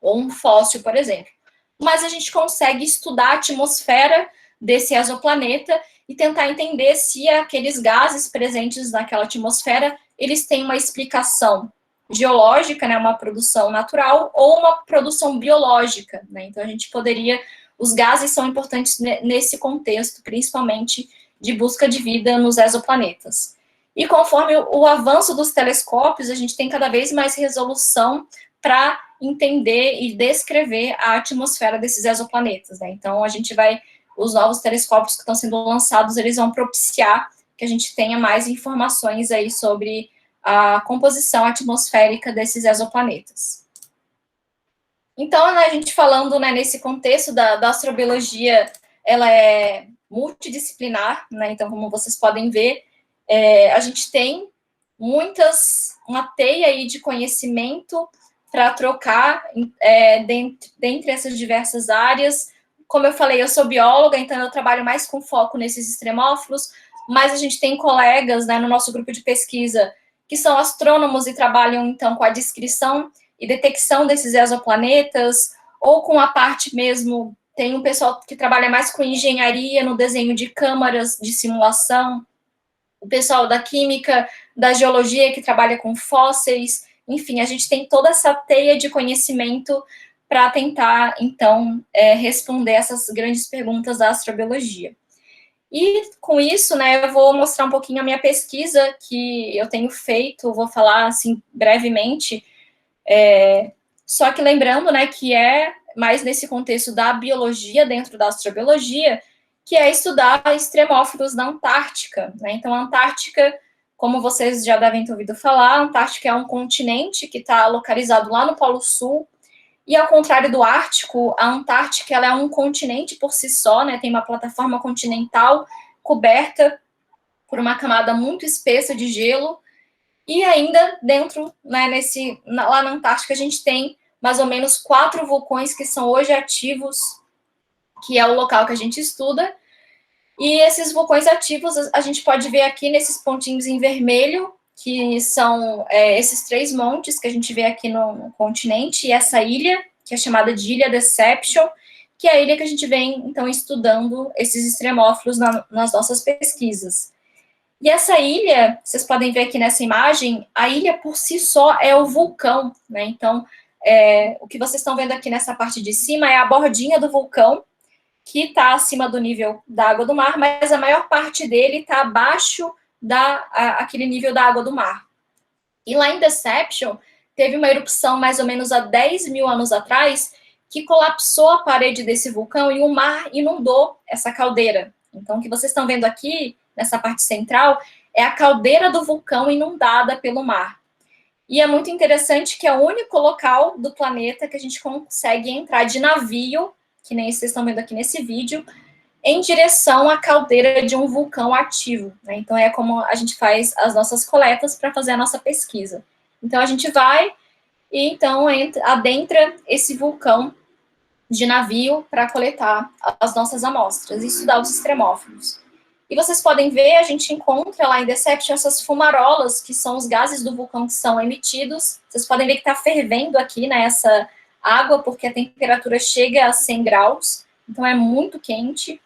ou um fóssil, por exemplo. Mas a gente consegue estudar a atmosfera desse exoplaneta e tentar entender se aqueles gases presentes naquela atmosfera, eles têm uma explicação geológica, né, uma produção natural, ou uma produção biológica, né? Então, a gente poderia... Os gases são importantes nesse contexto, principalmente de busca de vida nos exoplanetas. E conforme o avanço dos telescópios, a gente tem cada vez mais resolução para entender e descrever a atmosfera desses exoplanetas, né? Então, os novos telescópios que estão sendo lançados, eles vão propiciar que a gente tenha mais informações aí sobre a composição atmosférica desses exoplanetas. Então, né, a gente falando, né, nesse contexto da astrobiologia, ela é multidisciplinar, né? Então, como vocês podem ver, a gente tem uma teia aí de conhecimento para trocar dentre essas diversas áreas. Como eu falei, eu sou bióloga, então eu trabalho mais com foco nesses extremófilos, mas a gente tem colegas, né, no nosso grupo de pesquisa que são astrônomos e trabalham, então, com a descrição e detecção desses exoplanetas, ou com a parte mesmo, tem um pessoal que trabalha mais com engenharia, no desenho de câmaras de simulação, o pessoal da química, da geologia, que trabalha com fósseis. Enfim, a gente tem toda essa teia de conhecimento para tentar, então, responder essas grandes perguntas da astrobiologia. E com isso, né, eu vou mostrar um pouquinho a minha pesquisa que eu tenho feito, vou falar assim brevemente, só que lembrando, né, que é mais nesse contexto da biologia, dentro da astrobiologia, que é estudar extremófilos na Antártica, né? Então, a Antártica, como vocês já devem ter ouvido falar, a Antártica é um continente que está localizado lá no Polo Sul, e ao contrário do Ártico, a Antártica ela é um continente por si só, né? Tem uma plataforma continental coberta por uma camada muito espessa de gelo, e ainda dentro, né, lá na Antártica, a gente tem mais ou menos 4 vulcões que são hoje ativos, que é o local que a gente estuda. E esses vulcões ativos, a gente pode ver aqui nesses pontinhos em vermelho, que são esses 3 montes que a gente vê aqui no continente, e essa ilha, que é chamada de Ilha Deception, que é a ilha que a gente vem, então, estudando esses extremófilos nas nossas pesquisas. E essa ilha, vocês podem ver aqui nessa imagem, a ilha por si só é o vulcão, né? Então, o que vocês estão vendo aqui nessa parte de cima é a bordinha do vulcão, que está acima do nível da água do mar, mas a maior parte dele está abaixo aquele nível da água do mar. E lá em Deception, teve uma erupção mais ou menos há 10 mil anos atrás, que colapsou a parede desse vulcão e o mar inundou essa caldeira. Então, o que vocês estão vendo aqui, nessa parte central, é a caldeira do vulcão inundada pelo mar. E é muito interessante que é o único local do planeta que a gente consegue entrar de navio, que nem vocês estão vendo aqui nesse vídeo, em direção à caldeira de um vulcão ativo, né? Então, é como a gente faz as nossas coletas para fazer a nossa pesquisa. Então, a gente vai e, então, adentra esse vulcão de navio para coletar as nossas amostras e estudar os extremófilos. E vocês podem ver, a gente encontra lá em Deception essas fumarolas, que são os gases do vulcão que são emitidos. Vocês podem ver que está fervendo aqui, né, essa água, porque a temperatura chega a 100 graus, então é muito quente.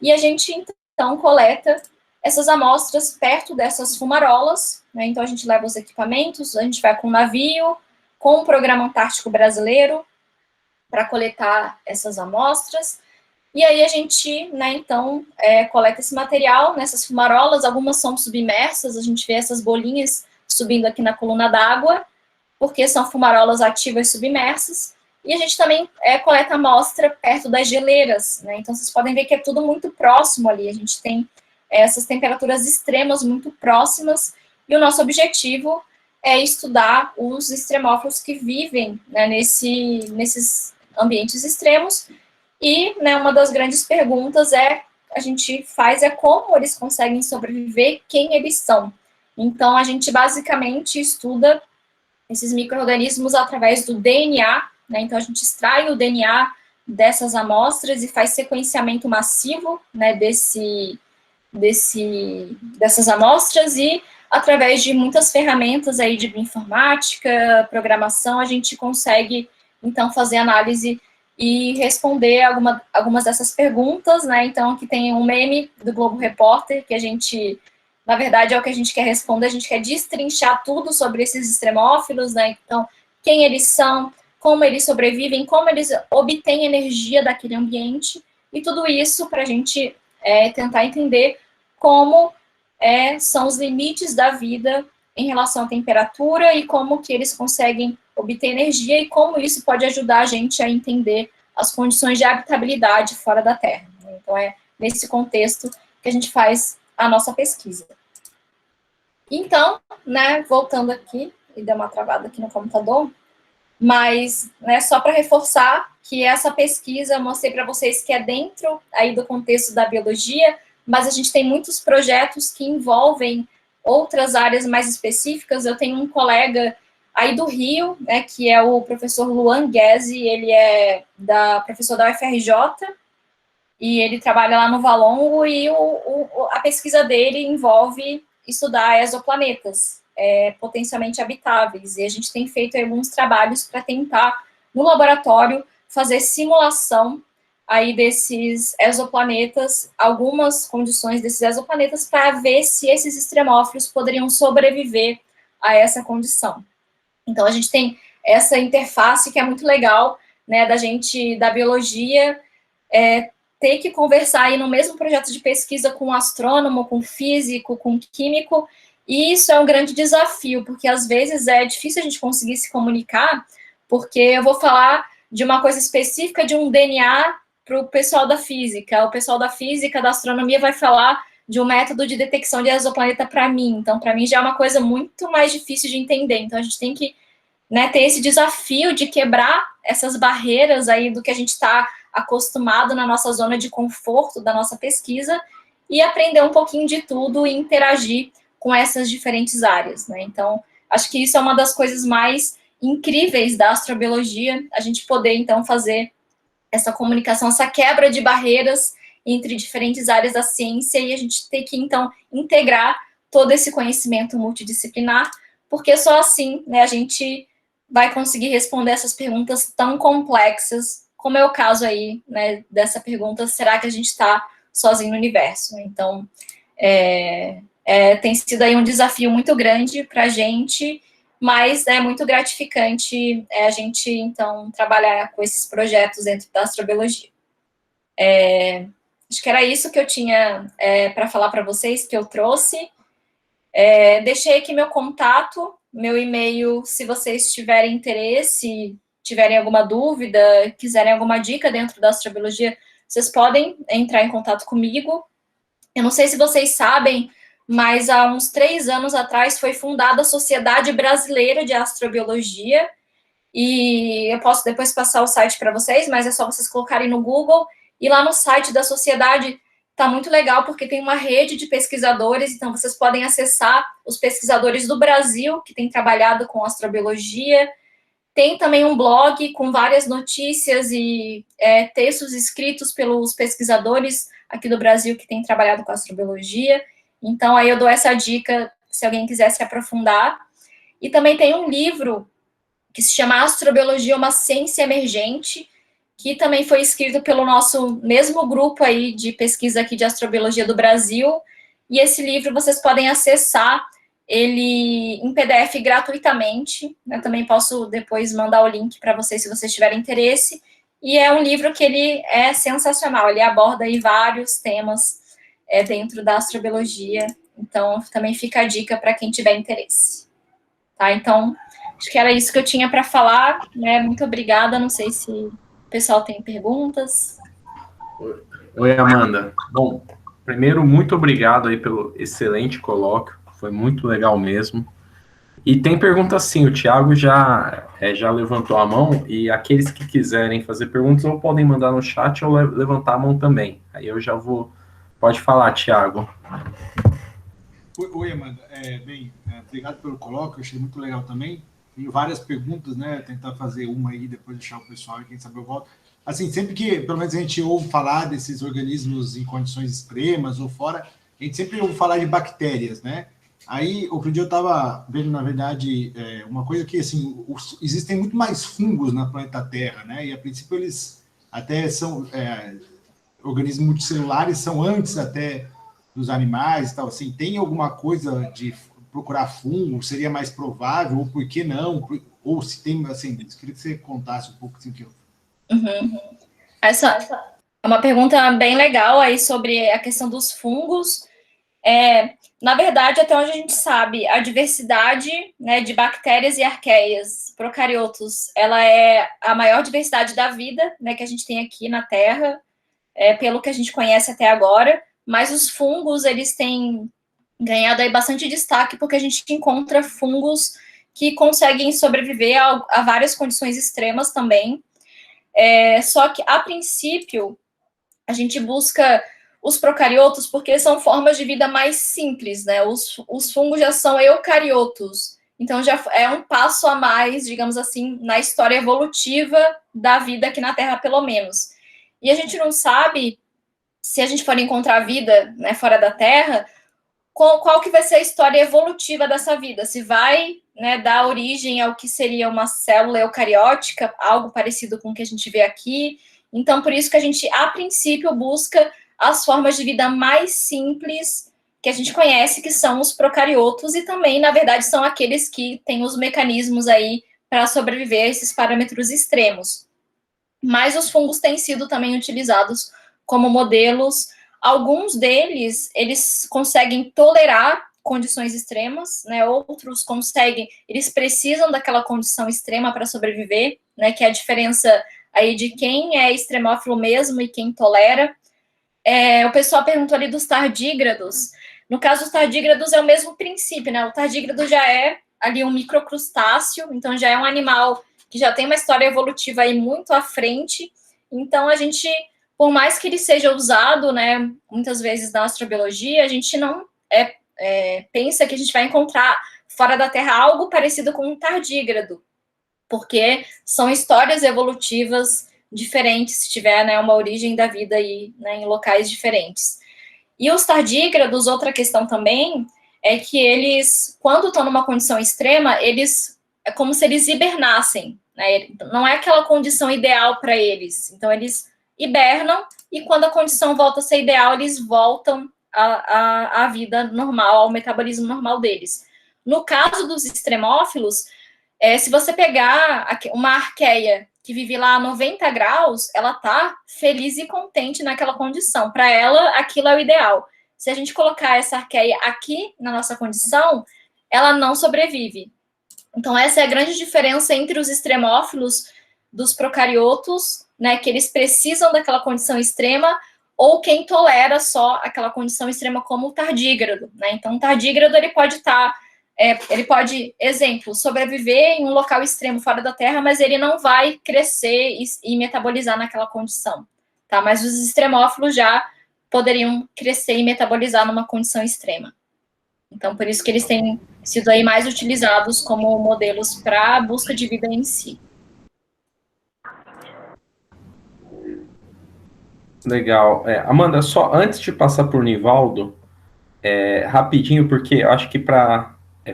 E a gente, então, coleta essas amostras perto dessas fumarolas, né? Então, a gente leva os equipamentos, a gente vai com um navio, com o Programa Antártico Brasileiro, para coletar essas amostras. E aí a gente, né, então, coleta esse material nessas fumarolas, algumas são submersas, a gente vê essas bolinhas subindo aqui na coluna d'água, porque são fumarolas ativas submersas, e a gente também coleta amostra perto das geleiras, né? Então, vocês podem ver que é tudo muito próximo ali, a gente tem essas temperaturas extremas muito próximas, e o nosso objetivo é estudar os extremófilos que vivem, né, nesses ambientes extremos, e, né, uma das grandes perguntas a gente faz como eles conseguem sobreviver, quem eles são. Então, a gente basicamente estuda esses micro-organismos através do DNA, né? Então, a gente extrai o DNA dessas amostras e faz sequenciamento massivo, né, dessas amostras, e através de muitas ferramentas aí de bioinformática, programação, a gente consegue, então, fazer análise e responder algumas dessas perguntas, né? Então, aqui tem um meme do Globo Repórter, que a gente, na verdade, é o que a gente quer responder, a gente quer destrinchar tudo sobre esses extremófilos, né? Então, quem eles são, como eles sobrevivem, como eles obtêm energia daquele ambiente, e tudo isso para a gente tentar entender como são os limites da vida em relação à temperatura e como que eles conseguem obter energia e como isso pode ajudar a gente a entender as condições de habitabilidade fora da Terra. Então, é nesse contexto que a gente faz a nossa pesquisa. Então, né, voltando aqui, e deu uma travada aqui no computador, mas, né, só para reforçar que essa pesquisa, eu mostrei para vocês que é dentro aí do contexto da biologia, mas a gente tem muitos projetos que envolvem outras áreas mais específicas. Eu tenho um colega aí do Rio, né, que é o professor Luan Guese, ele é professor da UFRJ, e ele trabalha lá no Valongo, e a pesquisa dele envolve estudar exoplanetas potencialmente habitáveis, e a gente tem feito alguns trabalhos para tentar, no laboratório, fazer simulação aí desses exoplanetas, algumas condições desses exoplanetas, para ver se esses extremófilos poderiam sobreviver a essa condição. Então, a gente tem essa interface que é muito legal, né, da biologia, ter que conversar aí no mesmo projeto de pesquisa com um astrônomo, com um físico, com um químico, e isso é um grande desafio, porque às vezes é difícil a gente conseguir se comunicar, porque eu vou falar de uma coisa específica de um DNA para o pessoal da física, o pessoal da física, da astronomia vai falar de um método de detecção de exoplaneta para mim, então para mim já é uma coisa muito mais difícil de entender, então a gente tem que, né, ter esse desafio de quebrar essas barreiras aí do que a gente está acostumado na nossa zona de conforto da nossa pesquisa e aprender um pouquinho de tudo e interagir com essas diferentes áreas, né? Então, acho que isso é uma das coisas mais incríveis da astrobiologia, a gente poder, então, fazer essa comunicação, essa quebra de barreiras entre diferentes áreas da ciência e a gente ter que, então, integrar todo esse conhecimento multidisciplinar, porque só assim, né, a gente vai conseguir responder essas perguntas tão complexas, como é o caso aí, né, dessa pergunta, será que a gente está sozinho no universo? Então, tem sido aí um desafio muito grande para a gente, mas é muito gratificante a gente, então, trabalhar com esses projetos dentro da astrobiologia. Acho que era isso que eu tinha para falar para vocês, que eu trouxe. Deixei aqui meu contato, meu e-mail, se vocês tiverem interesse, tiverem alguma dúvida, quiserem alguma dica dentro da astrobiologia, vocês podem entrar em contato comigo. Eu não sei se vocês sabem, mas há uns 3 anos atrás foi fundada a Sociedade Brasileira de Astrobiologia, e eu posso depois passar o site para vocês, mas é só vocês colocarem no Google, e lá no site da sociedade está muito legal, porque tem uma rede de pesquisadores, então vocês podem acessar os pesquisadores do Brasil, que têm trabalhado com astrobiologia. Tem também um blog com várias notícias e textos escritos pelos pesquisadores aqui do Brasil que têm trabalhado com astrobiologia. Então, aí eu dou essa dica, se alguém quiser se aprofundar. E também tem um livro que se chama Astrobiologia, uma Ciência Emergente, que também foi escrito pelo nosso mesmo grupo aí de pesquisa aqui de astrobiologia do Brasil, e esse livro vocês podem acessar ele em PDF gratuitamente, eu também posso depois mandar o link para vocês se vocês tiverem interesse, e é um livro que ele é sensacional, ele aborda aí vários temas dentro da astrobiologia, então também fica a dica para quem tiver interesse. Tá, então, acho que era isso que eu tinha para falar, né, muito obrigada, não sei se o pessoal tem perguntas. Oi, Amanda. Bom, primeiro, muito obrigado aí pelo excelente colóquio, foi muito legal mesmo. E tem pergunta sim, o Thiago já levantou a mão, e aqueles que quiserem fazer perguntas ou podem mandar no chat ou levantar a mão também. Aí eu já vou... Pode falar, Thiago. Oi, Amanda. Obrigado pelo colóquio, achei muito legal também. Tenho várias perguntas, né? Tentar fazer uma aí, depois deixar o pessoal e quem sabe eu volto. Assim, sempre que, pelo menos, a gente ouve falar desses organismos em condições extremas ou fora, a gente sempre ouve falar de bactérias, né? Aí, outro dia eu estava vendo, na verdade, uma coisa que, assim, existem muito mais fungos na planeta Terra, né? E, a princípio, eles até são... organismos multicelulares são antes até dos animais e tal, assim, tem alguma coisa de procurar fungo, seria mais provável, ou por que não? Ou se tem, assim, queria que você contasse um pouco assim que eu... Essa é uma pergunta bem legal aí sobre a questão dos fungos. Na verdade, até onde a gente sabe, a diversidade, né, de bactérias e arqueias, procariotos, ela é a maior diversidade da vida, né, que a gente tem aqui na Terra, pelo que a gente conhece até agora, mas os fungos, eles têm ganhado aí bastante destaque, porque a gente encontra fungos que conseguem sobreviver a várias condições extremas também. Só que, a princípio, a gente busca os procariotos porque são formas de vida mais simples, né? Os fungos já são eucariotos, então já é um passo a mais, digamos assim, na história evolutiva da vida aqui na Terra, pelo menos. E a gente não sabe, se a gente for encontrar vida, né, fora da Terra, qual que vai ser a história evolutiva dessa vida, se vai, né, dar origem ao que seria uma célula eucariótica, algo parecido com o que a gente vê aqui. Então, por isso que a gente, a princípio, busca as formas de vida mais simples que a gente conhece, que são os procariotos, e também, na verdade, são aqueles que têm os mecanismos aí para sobreviver a esses parâmetros extremos. Mas os fungos têm sido também utilizados como modelos. Alguns deles, eles conseguem tolerar condições extremas, né? Outros conseguem, eles precisam daquela condição extrema para sobreviver, né? Que é a diferença aí de quem é extremófilo mesmo e quem tolera. O pessoal perguntou ali dos tardígrados. No caso dos tardígrados é o mesmo princípio, né? O tardígrado já é ali um microcrustáceo, então já é um animal que já tem uma história evolutiva aí muito à frente. Então a gente, por mais que ele seja usado, né, muitas vezes na astrobiologia, a gente não pensa que a gente vai encontrar fora da Terra algo parecido com um tardígrado, porque são histórias evolutivas diferentes, se tiver, né, uma origem da vida aí, né, em locais diferentes. E os tardígrados, outra questão também, é que eles, quando estão numa condição extrema, é como se eles hibernassem, né? Não é aquela condição ideal para eles. Então, eles hibernam e quando a condição volta a ser ideal, eles voltam à vida normal, ao metabolismo normal deles. No caso dos extremófilos, se você pegar uma arqueia que vive lá a 90 graus, ela tá feliz e contente naquela condição. Para ela, aquilo é o ideal. Se a gente colocar essa arqueia aqui na nossa condição, ela não sobrevive. Então, essa é a grande diferença entre os extremófilos dos procariotos, né, que eles precisam daquela condição extrema, ou quem tolera só aquela condição extrema como o tardígrado, né? Então, o tardígrado, ele pode estar... ele pode, exemplo, sobreviver em um local extremo fora da Terra, mas ele não vai crescer e metabolizar naquela condição, tá? Mas os extremófilos já poderiam crescer e metabolizar numa condição extrema. Então, por isso que eles têm sido aí mais utilizados como modelos para a busca de vida em si. Legal. Amanda, só antes de passar por Nivaldo, rapidinho, porque eu acho que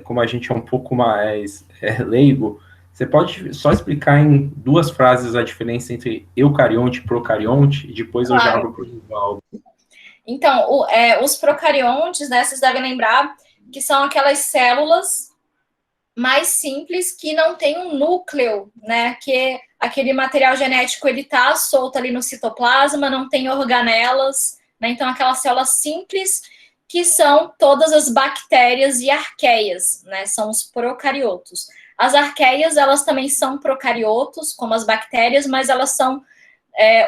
como a gente é um pouco mais leigo, você pode só explicar em 2 frases a diferença entre eucarionte e procarionte, e depois eu já abro para o Nivaldo. Então, os procariontes, né, vocês devem lembrar que são aquelas células mais simples que não tem um núcleo, né, que aquele material genético, ele tá solto ali no citoplasma, não tem organelas, né, então aquelas células simples que são todas as bactérias e arqueias, né, são os procariotos. As arqueias, elas também são procariotos, como as bactérias, mas elas são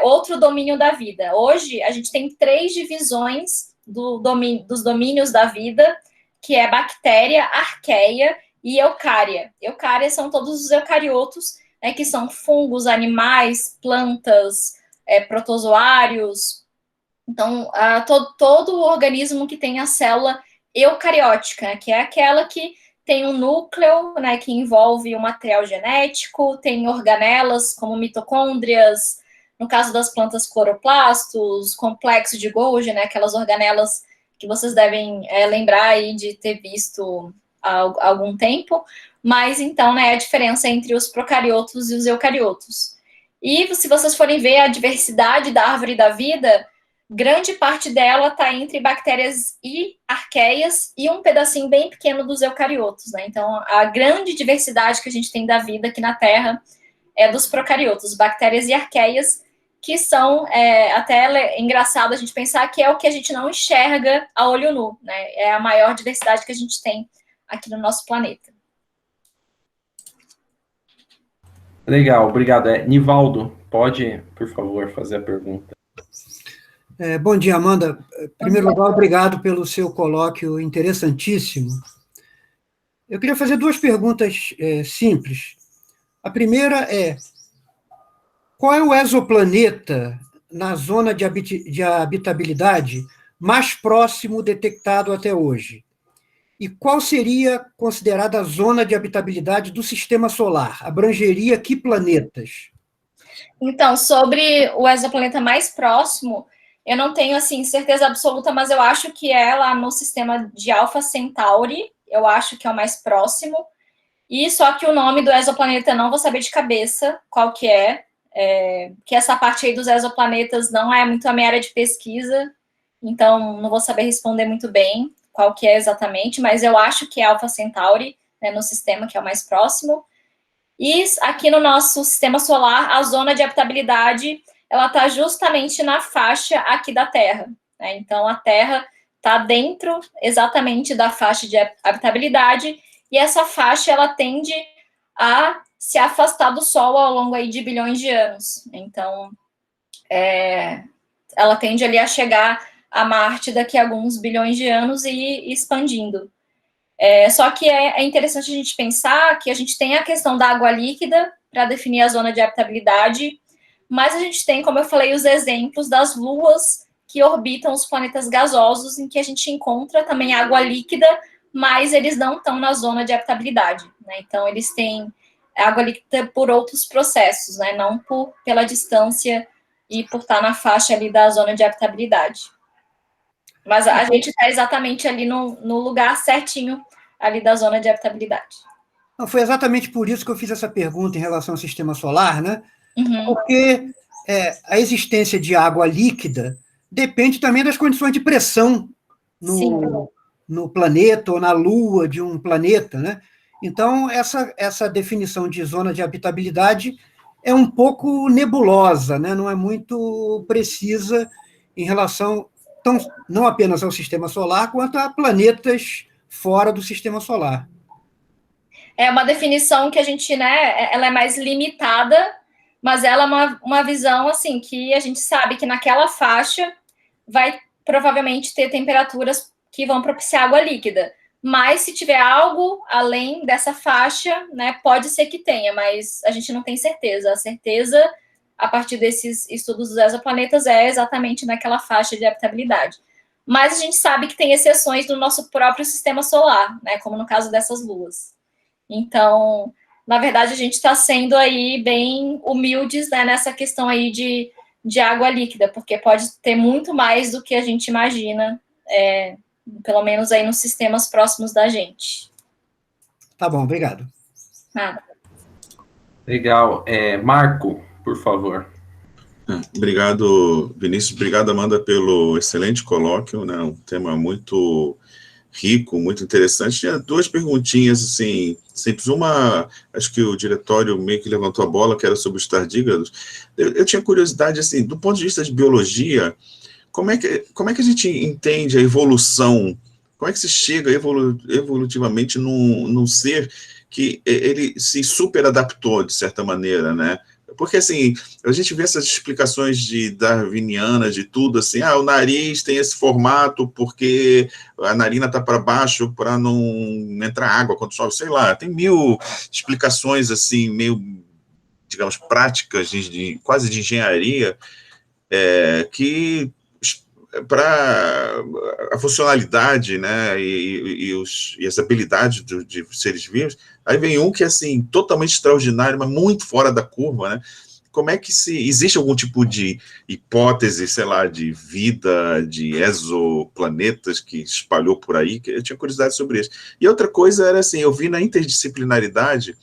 outro domínio da vida. Hoje, a gente tem 3 divisões dos domínios da vida, que é bactéria, arqueia e eucária. Eucária são todos os eucariotos, né, que são fungos, animais, plantas, protozoários. Então, todo o organismo que tem a célula eucariótica, que é aquela que tem um núcleo, né, que envolve o material genético, tem organelas como mitocôndrias, no caso das plantas, cloroplastos, complexo de Golgi, né, aquelas organelas que vocês devem lembrar aí de ter visto há algum tempo. Mas, então, né, a diferença entre os procariotos e os eucariotos. E, se vocês forem ver a diversidade da árvore da vida, grande parte dela está entre bactérias e arqueias e um pedacinho bem pequeno dos eucariotos, né? Então, a grande diversidade que a gente tem da vida aqui na Terra é dos procariotos, bactérias e arqueias, que são até engraçado a gente pensar que é o que a gente não enxerga a olho nu, né? É a maior diversidade que a gente tem aqui no nosso planeta. Legal, obrigado. Nivaldo, pode, por favor, fazer a pergunta. Bom dia, Amanda. Em primeiro lugar, obrigado pelo seu colóquio interessantíssimo. Eu queria fazer 2 perguntas simples. A primeira é: qual é o exoplaneta na zona de habitabilidade mais próximo detectado até hoje? E qual seria considerada a zona de habitabilidade do Sistema Solar? Abrangeria que planetas? Então, sobre o exoplaneta mais próximo, eu não tenho, assim, certeza absoluta, mas eu acho que é lá no sistema de Alpha Centauri, eu acho que é o mais próximo, e só que o nome do exoplaneta eu não vou saber de cabeça qual que que essa parte aí dos exoplanetas não é muito a minha área de pesquisa, então não vou saber responder muito bem qual que é exatamente, mas eu acho que é Alpha Centauri, né, no sistema que é o mais próximo. E aqui no nosso sistema solar, a zona de habitabilidade ela está justamente na faixa aqui da Terra, né? Então, a Terra está dentro exatamente da faixa de habitabilidade, e essa faixa, ela tende a se afastar do Sol ao longo aí de bilhões de anos. Então, ela tende ali a chegar a Marte daqui a alguns bilhões de anos e expandindo. Só que é interessante a gente pensar que a gente tem a questão da água líquida para definir a zona de habitabilidade, mas a gente tem, como eu falei, os exemplos das luas que orbitam os planetas gasosos, em que a gente encontra também água líquida, mas eles não estão na zona de habitabilidade, né? Então, eles têm água líquida por outros processos, né? Não pela distância e por estar na faixa ali da zona de habitabilidade. Mas a gente está exatamente ali no lugar certinho ali da zona de habitabilidade. Não, foi exatamente por isso que eu fiz essa pergunta em relação ao sistema solar, né? Uhum. Porque a existência de água líquida depende também das condições de pressão no planeta ou na lua de um planeta, né? Então, essa definição de zona de habitabilidade é um pouco nebulosa, né? Não é muito precisa em relação, não apenas ao sistema solar, quanto a planetas fora do sistema solar. É uma definição que a gente, né, ela é mais limitada, mas ela é uma visão, assim, que a gente sabe que naquela faixa vai provavelmente ter temperaturas que vão propiciar água líquida. Mas se tiver algo além dessa faixa, né, pode ser que tenha, mas a gente não tem certeza. A certeza, a partir desses estudos dos exoplanetas, é exatamente naquela faixa de habitabilidade. Mas a gente sabe que tem exceções do nosso próprio sistema solar, né, como no caso dessas luas. Então, na verdade, a gente está sendo aí bem humildes, né, nessa questão aí de água líquida, porque pode ter muito mais do que a gente imagina, pelo menos aí nos sistemas próximos da gente. Tá bom, obrigado. Nada. Legal. Marco, por favor. Obrigado, Vinícius. Obrigado, Amanda, pelo excelente colóquio, né? Um tema muito rico, muito interessante. Tinha duas perguntinhas, assim, simples. Uma, acho que o diretório meio que levantou a bola, que era sobre os tardígrados. Eu tinha curiosidade, assim, do ponto de vista de biologia, como é que a gente entende a evolução? Como é que se chega evolutivamente num ser que ele se superadaptou, de certa maneira, né? Porque, assim, a gente vê essas explicações darwinianas de tudo, assim, o nariz tem esse formato porque a narina está para baixo para não entrar água quando chove, sei lá, tem 1000 explicações, assim, meio, digamos, práticas, quase de engenharia, que para a funcionalidade, né, e as habilidades de seres vivos. Aí vem um que é, assim, totalmente extraordinário, mas muito fora da curva, né? Como é que existe algum tipo de hipótese, sei lá, de vida, de exoplanetas que espalhou por aí? Que eu tinha curiosidade sobre isso. E outra coisa era, assim, eu vi na interdisciplinaridade,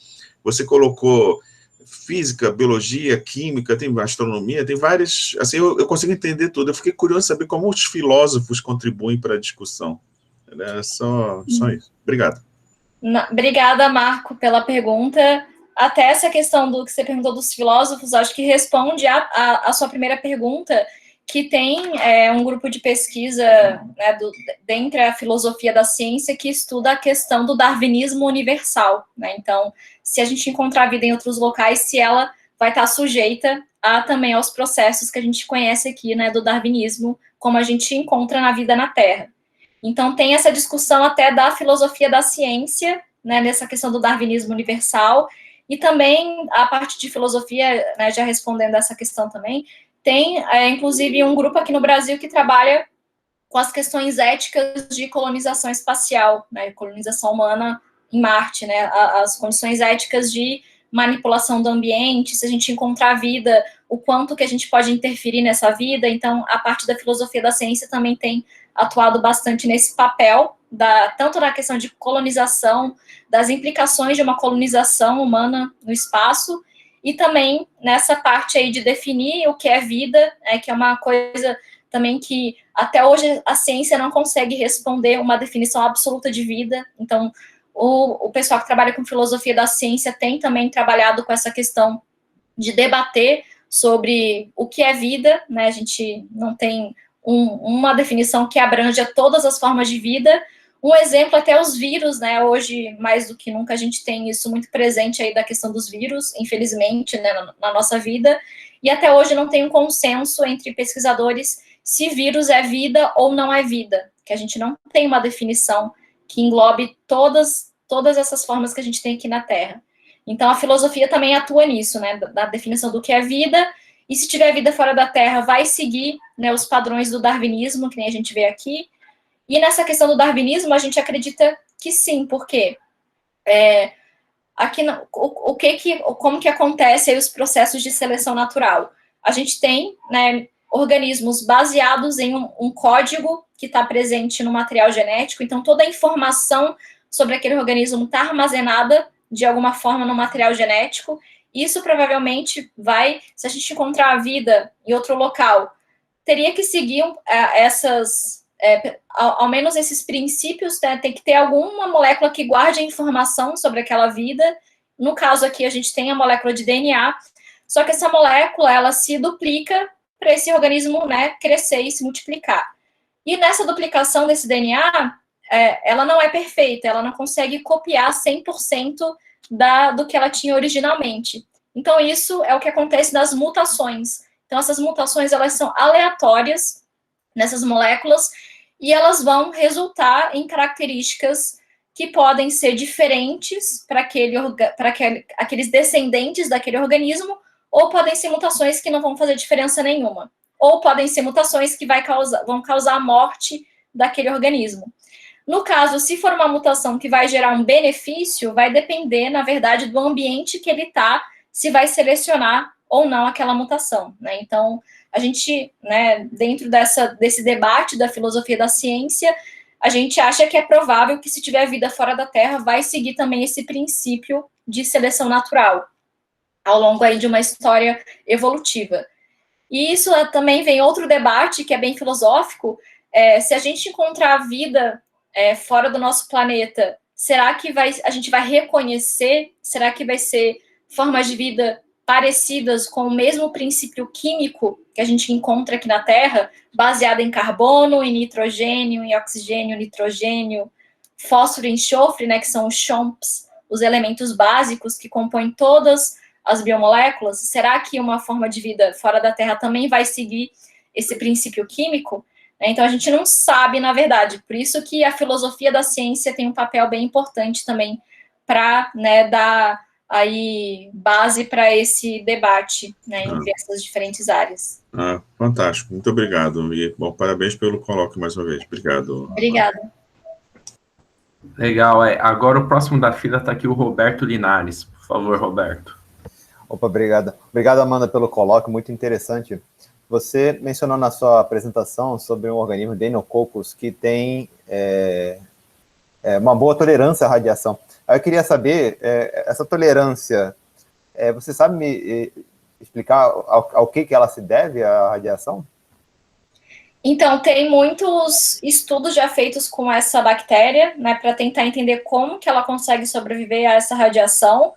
você colocou física, biologia, química, tem astronomia, tem várias, assim, eu consigo entender tudo. Eu fiquei curioso saber como os filósofos contribuem para a discussão. É só isso. Obrigado. Obrigada, Marco, pela pergunta. Até essa questão do que você perguntou dos filósofos, acho que responde a sua primeira pergunta, que tem um grupo de pesquisa, né, dentre a filosofia da ciência, que estuda a questão do darwinismo universal, né? Então, se a gente encontrar vida em outros locais, se ela vai estar sujeita também aos processos que a gente conhece aqui, né, do darwinismo, como a gente encontra na vida na Terra. Então, tem essa discussão até da filosofia da ciência, né, nessa questão do darwinismo universal, e também a parte de filosofia, né, já respondendo essa questão também, tem, inclusive, um grupo aqui no Brasil que trabalha com as questões éticas de colonização espacial, né, colonização humana em Marte, né, as condições éticas de manipulação do ambiente, se a gente encontrar vida, o quanto que a gente pode interferir nessa vida. Então, a parte da filosofia da ciência também tem atuado bastante nesse papel, tanto na questão de colonização, das implicações de uma colonização humana no espaço, e também nessa parte aí de definir o que é vida, que é uma coisa também que até hoje a ciência não consegue responder uma definição absoluta de vida. Então, o pessoal que trabalha com filosofia da ciência tem também trabalhado com essa questão de debater sobre o que é vida, né? A gente não tem uma definição que abranja todas as formas de vida. Um exemplo, até os vírus, né? Hoje, mais do que nunca, a gente tem isso muito presente aí da questão dos vírus, infelizmente, né, na nossa vida. E até hoje não tem um consenso entre pesquisadores se vírus é vida ou não é vida, que a gente não tem uma definição que englobe todas essas formas que a gente tem aqui na Terra. Então, a filosofia também atua nisso, né, da definição do que é vida, e se tiver vida fora da Terra, vai seguir, né, os padrões do darwinismo, que nem a gente vê aqui. E nessa questão do darwinismo, a gente acredita que sim, porque aqui, como que acontece aí os processos de seleção natural? A gente tem, né, organismos baseados em um código que está presente no material genético, então toda a informação sobre aquele organismo está armazenada de alguma forma no material genético. Isso provavelmente vai, se a gente encontrar a vida em outro local, teria que seguir ao menos esses princípios, né? Tem que ter alguma molécula que guarde a informação sobre aquela vida. No caso aqui, a gente tem a molécula de DNA, só que essa molécula, ela se duplica para esse organismo, né, crescer e se multiplicar. E nessa duplicação desse DNA, ela não é perfeita, ela não consegue copiar 100% do que ela tinha originalmente. Então, isso é o que acontece nas mutações. Então, essas mutações, elas são aleatórias nessas moléculas, e elas vão resultar em características que podem ser diferentes para aqueles descendentes daquele organismo, ou podem ser mutações que não vão fazer diferença nenhuma, ou podem ser mutações que vão causar a morte daquele organismo. No caso, se for uma mutação que vai gerar um benefício, vai depender, na verdade, do ambiente que ele está, se vai selecionar ou não aquela mutação, né? Então, a gente, né, dentro desse debate da filosofia da ciência, a gente acha que é provável que, se tiver vida fora da Terra, vai seguir também esse princípio de seleção natural, ao longo aí de uma história evolutiva. E isso também vem outro debate, que é bem filosófico, se a gente encontrar vida fora do nosso planeta, será que a gente vai reconhecer? Será que vai ser formas de vida parecidas com o mesmo princípio químico que a gente encontra aqui na Terra, baseada em carbono, em nitrogênio, em oxigênio, nitrogênio, fósforo e enxofre, né, que são os CHOMPs, os elementos básicos que compõem todas as biomoléculas? Será que uma forma de vida fora da Terra também vai seguir esse princípio químico? Então, a gente não sabe, na verdade. Por isso que a filosofia da ciência tem um papel bem importante também para, né, dar aí base para esse debate, né, entre essas diferentes áreas. Fantástico, muito obrigado. E, bom, parabéns pelo colóquio mais uma vez. Obrigado. Obrigada. Legal. Agora o próximo da fila está aqui o Roberto Linares. Por favor, Roberto. Opa, obrigado. Obrigado, Amanda, pelo colóquio, muito interessante. Você mencionou na sua apresentação sobre um organismo, Deinococcus, que tem uma boa tolerância à radiação. Aí eu queria saber, essa tolerância, você sabe me explicar ao que ela se deve, a radiação? Então, tem muitos estudos já feitos com essa bactéria, né, para tentar entender como que ela consegue sobreviver a essa radiação.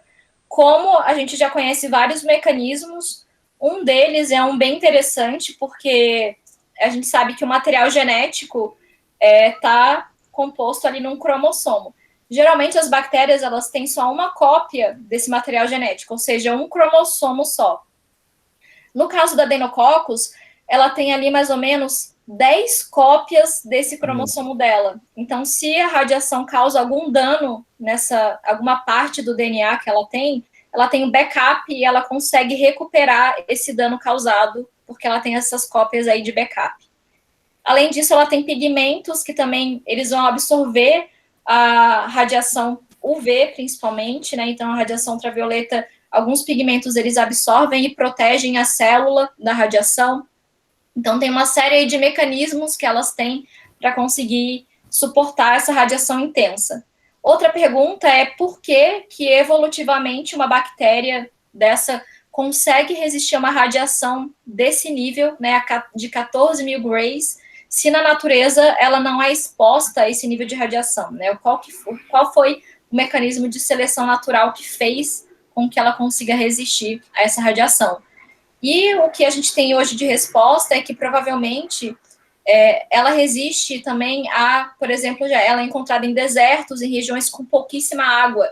Como a gente já conhece vários mecanismos, um deles é um bem interessante, porque a gente sabe que o material genético está composto ali num cromossomo. Geralmente, as bactérias, elas têm só uma cópia desse material genético, ou seja, um cromossomo só. No caso da Deinococcus, ela tem ali mais ou menos 10 cópias desse cromossomo dela. Então, se a radiação causa algum dano alguma parte do DNA que ela tem um backup e ela consegue recuperar esse dano causado, porque ela tem essas cópias aí de backup. Além disso, ela tem pigmentos que também eles vão absorver a radiação UV, principalmente, né? Então, a radiação ultravioleta, alguns pigmentos eles absorvem e protegem a célula da radiação. Então, tem uma série de mecanismos que elas têm para conseguir suportar essa radiação intensa. Outra pergunta é por que evolutivamente uma bactéria dessa consegue resistir a uma radiação desse nível, né, de 14 mil grays, se na natureza ela não é exposta a esse nível de radiação, né? Qual foi o mecanismo de seleção natural que fez com que ela consiga resistir a essa radiação? E o que a gente tem hoje de resposta é que provavelmente ela resiste também a, por exemplo, ela é encontrada em desertos, em regiões com pouquíssima água.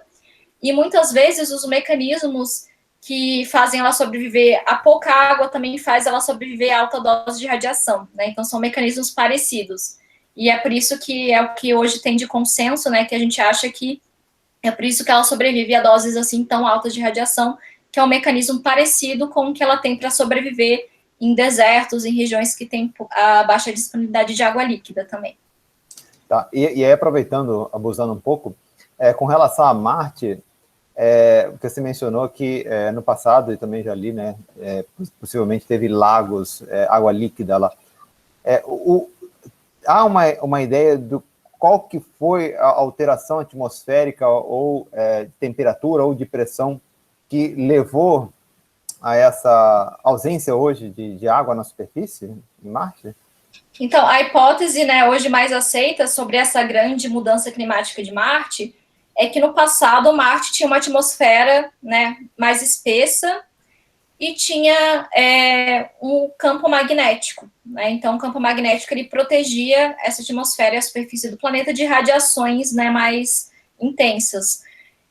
E muitas vezes os mecanismos que fazem ela sobreviver a pouca água também faz ela sobreviver a alta dose de radiação, né? Então são mecanismos parecidos. E é por isso que é o que hoje tem de consenso, né? Que a gente acha que é por isso que ela sobrevive a doses assim tão altas de radiação, que é um mecanismo parecido com o que ela tem para sobreviver em desertos, em regiões que têm a baixa disponibilidade de água líquida também. Tá. E aí, aproveitando, abusando um pouco, com relação a Marte, você mencionou que no passado, e também já li, né, possivelmente teve lagos, água líquida lá. Há uma ideia do qual que foi a alteração atmosférica ou de temperatura ou de pressão que levou a essa ausência hoje de água na superfície em Marte? Então, a hipótese, né, hoje mais aceita sobre essa grande mudança climática de Marte é que no passado Marte tinha uma atmosfera, né, mais espessa e tinha um campo magnético, né? Então, o campo magnético ele protegia essa atmosfera e a superfície do planeta de radiações, né, mais intensas.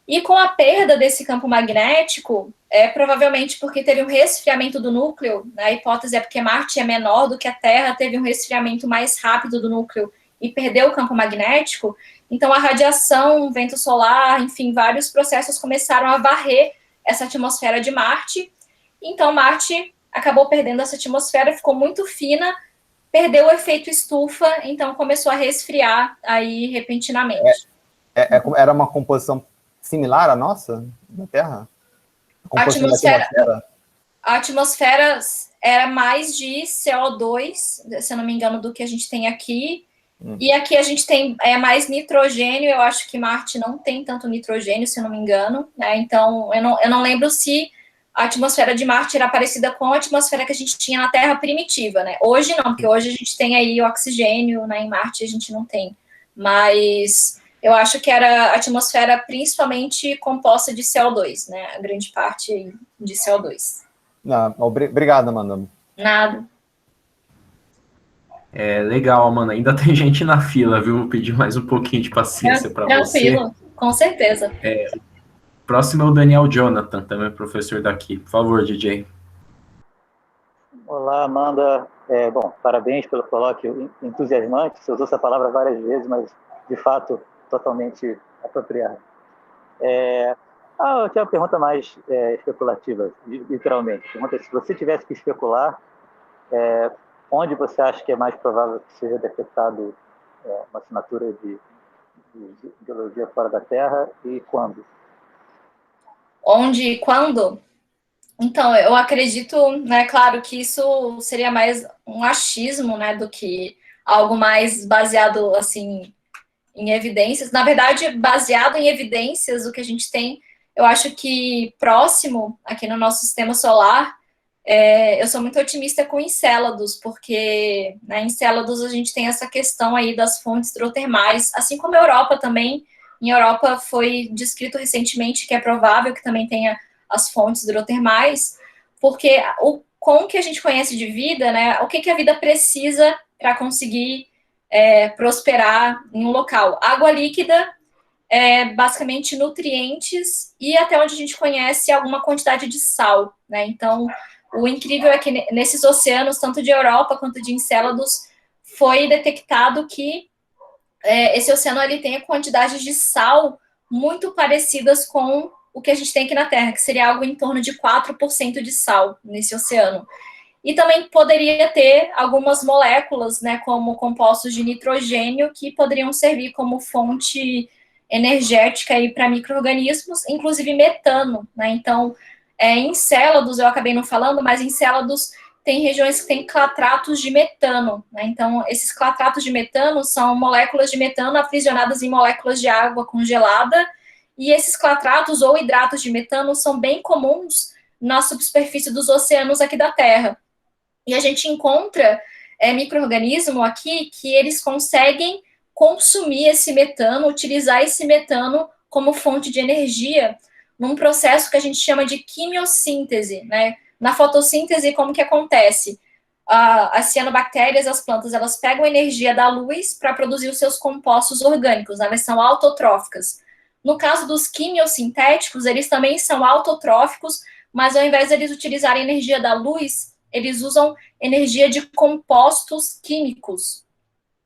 E com a perda desse campo magnético, provavelmente porque teve um resfriamento do núcleo, né, a hipótese é porque Marte é menor do que a Terra, teve um resfriamento mais rápido do núcleo e perdeu o campo magnético, então a radiação, vento solar, enfim, vários processos começaram a varrer essa atmosfera de Marte. Então Marte acabou perdendo essa atmosfera, ficou muito fina, perdeu o efeito estufa, então começou a resfriar aí repentinamente. Era uma composição similar à nossa, na Terra? A atmosfera era mais de CO2, se eu não me engano, do que a gente tem aqui. E aqui a gente tem mais nitrogênio, eu acho que Marte não tem tanto nitrogênio, se eu não me engano, né? Então, eu não lembro se a atmosfera de Marte era parecida com a atmosfera que a gente tinha na Terra primitiva, né? Hoje não, porque hoje a gente tem aí oxigênio, né? Em Marte a gente não tem. Mas eu acho que era a atmosfera principalmente composta de CO2, né? A grande parte de CO2. Não, obrigado, Amanda. Nada. Legal, Amanda. Ainda tem gente na fila, viu? Vou pedir mais um pouquinho de paciência para você. Tranquilo, com certeza. Próximo é o Daniel Jonathan, também professor daqui. Por favor, DJ. Olá, Amanda. Bom, parabéns pelo colóquio entusiasmante. Você usou essa palavra várias vezes, mas, de fato, totalmente apropriada. Eu tenho uma pergunta mais especulativa, literalmente. Pergunta se você tivesse que especular, onde você acha que é mais provável que seja detectado uma assinatura de geologia fora da Terra e quando? Onde e quando? Então, eu acredito, né, claro que isso seria mais um achismo, né, do que algo mais baseado, assim, em evidências. Na verdade, baseado em evidências, o que a gente tem, eu acho que próximo, aqui no nosso sistema solar, eu sou muito otimista com Encélados, porque né, em Encélados a gente tem essa questão aí das fontes hidrotermais, assim como a Europa também. Em Europa foi descrito recentemente que é provável que também tenha as fontes hidrotermais, porque com o que a gente conhece de vida, né, o que a vida precisa para conseguir prosperar em um local? Água líquida, basicamente nutrientes e até onde a gente conhece alguma quantidade de sal, né? Então, o incrível é que nesses oceanos, tanto de Europa quanto de Encélados, foi detectado que esse oceano ele tem quantidades de sal muito parecidas com o que a gente tem aqui na Terra, que seria algo em torno de 4% de sal nesse oceano. E também poderia ter algumas moléculas, né, como compostos de nitrogênio, que poderiam servir como fonte energética para micro-organismos, inclusive metano, né? Então, em Encélados, eu acabei não falando, mas em Encélados tem regiões que têm clatratos de metano, né? Então, esses clatratos de metano são moléculas de metano aprisionadas em moléculas de água congelada, e esses clatratos ou hidratos de metano são bem comuns na subsuperfície dos oceanos aqui da Terra. E a gente encontra micro-organismo aqui que eles conseguem consumir esse metano, utilizar esse metano como fonte de energia num processo que a gente chama de quimiossíntese, né? na fotossíntese, como que acontece? As cianobactérias, as plantas, elas pegam a energia da luz para produzir os seus compostos orgânicos, né? Elas são autotróficas. No caso dos quimiosintéticos, eles também são autotróficos, mas ao invés de eles utilizarem energia da luz, eles usam energia de compostos químicos.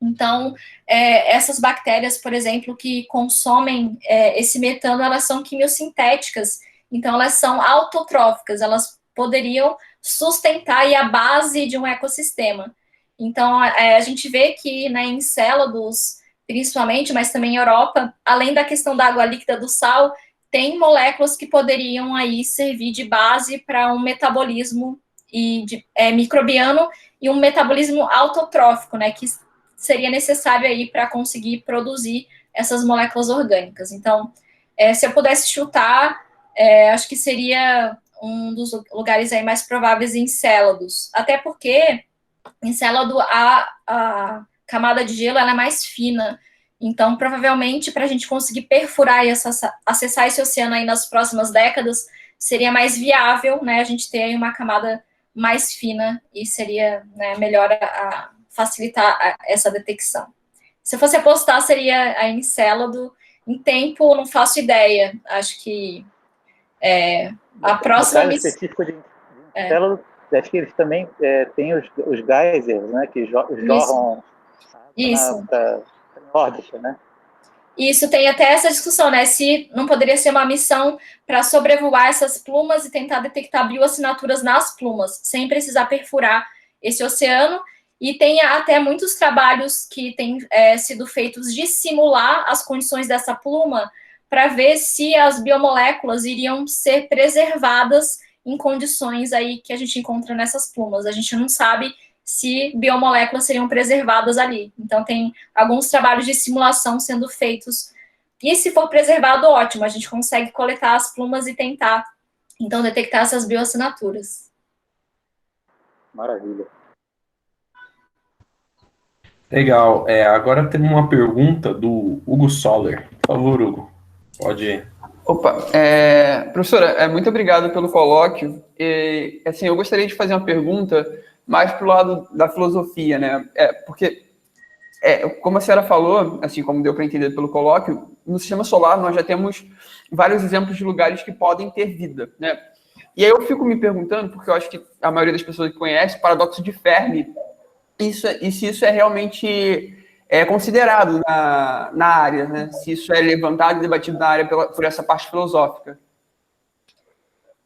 Então, essas bactérias, por exemplo, que consomem esse metano, elas são quimiosintéticas, então elas são autotróficas, elas poderiam sustentar aí a base de um ecossistema. Então, a gente vê que, né, em Encélados, principalmente, mas também em Europa, além da questão da água líquida do sal, tem moléculas que poderiam aí servir de base para um metabolismo microbiano e um metabolismo autotrófico, né, que seria necessário aí para conseguir produzir essas moléculas orgânicas. Então, se eu pudesse chutar, acho que seria um dos lugares aí mais prováveis em Encélados. Até porque em Encélado a camada de gelo ela é mais fina. Então, provavelmente, para a gente conseguir perfurar e acessar esse oceano aí nas próximas décadas, seria mais viável, né, a gente ter aí uma camada mais fina e seria, né, melhor a facilitar essa detecção. Se eu fosse apostar, seria a Encélado. Em tempo, não faço ideia. Acho que a próxima... No caso específico de Encélado, acho que eles também têm os geysers, né, que jorram para órbita, né? Isso, tem até essa discussão, né, se não poderia ser uma missão para sobrevoar essas plumas e tentar detectar bioassinaturas nas plumas, sem precisar perfurar esse oceano, e tem até muitos trabalhos que têm sido feitos de simular as condições dessa pluma para ver se as biomoléculas iriam ser preservadas em condições aí que a gente encontra nessas plumas. A gente não sabe se biomoléculas seriam preservadas ali. Então, tem alguns trabalhos de simulação sendo feitos. E se for preservado, ótimo, a gente consegue coletar as plumas e tentar, então, detectar essas bioassinaturas. Maravilha. Legal. Agora tem uma pergunta do Hugo Soller. Por favor, Hugo, pode ir. Opa, professora, muito obrigado pelo colóquio. E, assim, eu gostaria de fazer uma pergunta mais para o lado da filosofia, né? Porque, como a senhora falou, assim como deu para entender pelo colóquio, no sistema solar nós já temos vários exemplos de lugares que podem ter vida, né? E aí eu fico me perguntando, porque eu acho que a maioria das pessoas que conhece, o paradoxo de Fermi, e se isso é realmente considerado na área, né? Se isso é levantado e debatido na área por essa parte filosófica.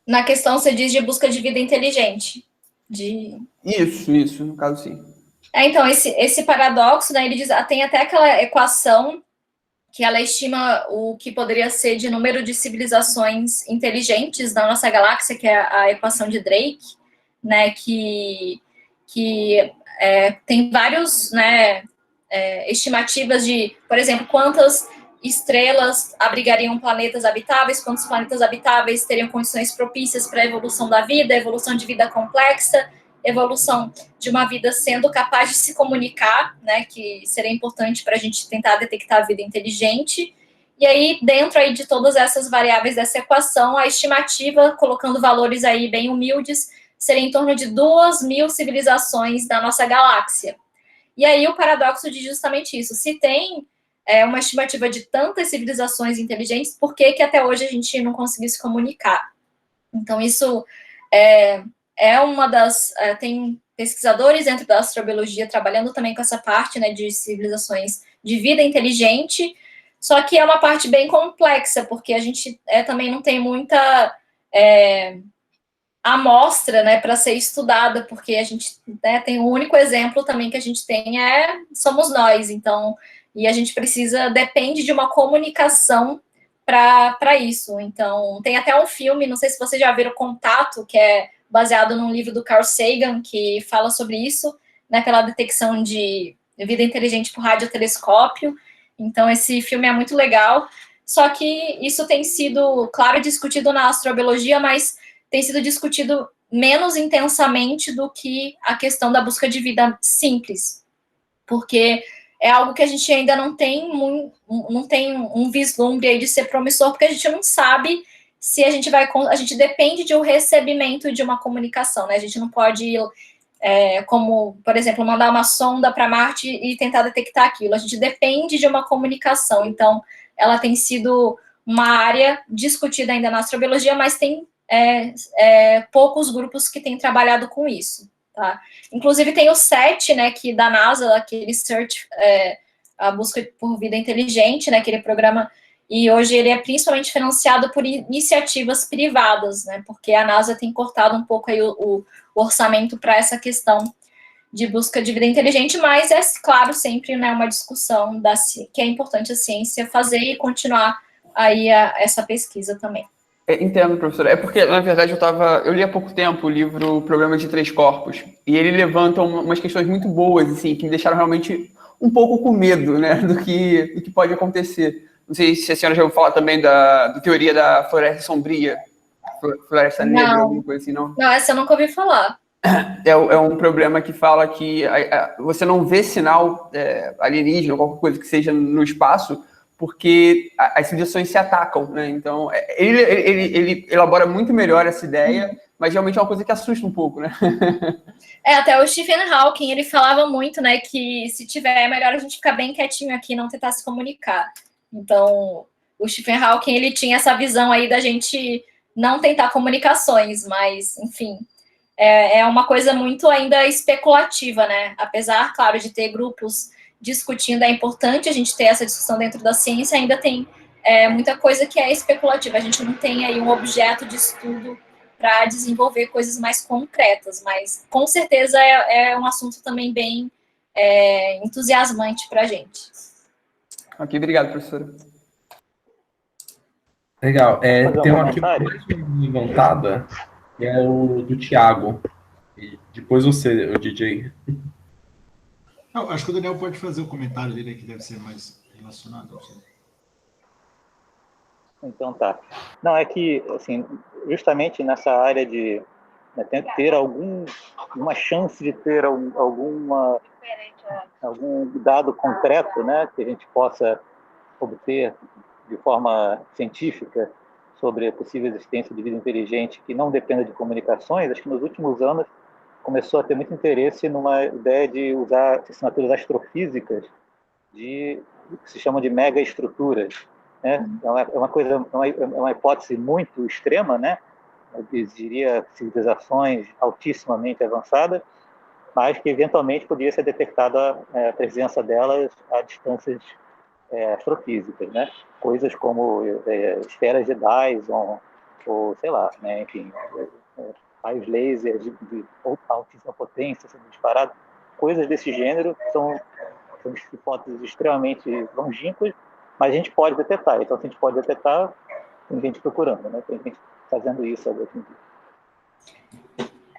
Na questão, você diz de busca de vida inteligente. Isso, no caso, sim. Então, esse paradoxo, né, ele diz, tem até aquela equação que ela estima o que poderia ser de número de civilizações inteligentes na nossa galáxia, que é a equação de Drake, né, que tem vários, né, estimativas de, por exemplo, quantas estrelas abrigariam planetas habitáveis, quantos planetas habitáveis teriam condições propícias para a evolução da vida, evolução de vida complexa, evolução de uma vida sendo capaz de se comunicar, né, que seria importante para a gente tentar detectar a vida inteligente. E aí, dentro aí de todas essas variáveis dessa equação, a estimativa, colocando valores aí bem humildes, seria em torno de 2.000 civilizações da nossa galáxia. E aí o paradoxo diz justamente isso. Se tem uma estimativa de tantas civilizações inteligentes, por que até hoje a gente não conseguiu se comunicar? Então, isso uma das... tem pesquisadores dentro da astrobiologia trabalhando também com essa parte, né, de civilizações de vida inteligente, só que é uma parte bem complexa, porque a gente também não tem muita amostra, né, para ser estudada, porque a gente tem o único exemplo também que a gente tem somos nós, então, e a gente depende de uma comunicação para isso. Então, tem até um filme, não sei se vocês já viram Contato, que é baseado num livro do Carl Sagan, que fala sobre isso, né, pela detecção de vida inteligente por radiotelescópio. Então, esse filme é muito legal, só que isso tem sido, claro, discutido na astrobiologia, mas tem sido discutido menos intensamente do que a questão da busca de vida simples, porque é algo que a gente ainda não tem um vislumbre aí de ser promissor, porque a gente não sabe se a gente depende de um recebimento de uma comunicação, né? A gente não pode, como, por exemplo, mandar uma sonda para Marte e tentar detectar aquilo. A gente depende de uma comunicação. Então, ela tem sido uma área discutida ainda na astrobiologia, mas tem poucos grupos que têm trabalhado com isso, tá? Inclusive, tem o SET, né, que da NASA, aquele Search, a busca por vida inteligente, né, aquele programa. E hoje ele é principalmente financiado por iniciativas privadas, né? Porque a NASA tem cortado um pouco aí o orçamento para essa questão de busca de vida inteligente, mas é claro sempre, né, uma discussão que é importante a ciência fazer e continuar aí essa pesquisa também. Entendo, professora. É porque, na verdade, eu li há pouco tempo o livro Problema de Três Corpos, e ele levanta umas questões muito boas, assim, que me deixaram realmente um pouco com medo, né, do que pode acontecer. Não sei se a senhora já ouviu falar também da teoria da floresta sombria, floresta negra, alguma coisa assim, não? Não, essa eu nunca ouvi falar. É um problema que fala que você não vê sinal alienígena ou qualquer coisa que seja no espaço, porque as civilizações se atacam, né? Então, ele elabora muito melhor essa ideia, mas realmente é uma coisa que assusta um pouco, né? Até o Stephen Hawking, ele falava muito, né, que se tiver, é melhor a gente ficar bem quietinho aqui e não tentar se comunicar. Então, o Stephen Hawking, ele tinha essa visão aí da gente não tentar comunicações, mas, enfim, é uma coisa muito ainda especulativa, né? Apesar, claro, de ter grupos discutindo, é importante a gente ter essa discussão dentro da ciência, ainda tem muita coisa que é especulativa. A gente não tem aí um objeto de estudo para desenvolver coisas mais concretas, mas com certeza é um assunto também bem entusiasmante para a gente. Ok, obrigado, professora. Legal. Tem uma aqui comentário? mais levantada, que é o do Thiago. E depois você, o DJ. Não, acho que o Daniel pode fazer o comentário dele, que deve ser mais relacionado. Então tá. Não, é que, assim, justamente nessa área de ter uma chance de ter algum dado concreto, né, que a gente possa obter de forma científica sobre a possível existência de vida inteligente que não dependa de comunicações, acho que nos últimos anos começou a ter muito interesse numa ideia de usar assinaturas astrofísicas que se chamam de megaestruturas, né? É uma hipótese muito extrema, né? Eu diria civilizações altissimamente avançadas, mas que eventualmente poderia ser detectada a presença delas a distâncias astrofísicas, né? Coisas como esferas de Dyson, ou sei lá, né? Enfim, raios lasers de altíssima potência sendo disparados, coisas desse gênero são hipóteses extremamente longínquas, mas a gente pode detectar. Então, se a gente pode detectar, tem gente procurando, né? Tem gente fazendo isso agora.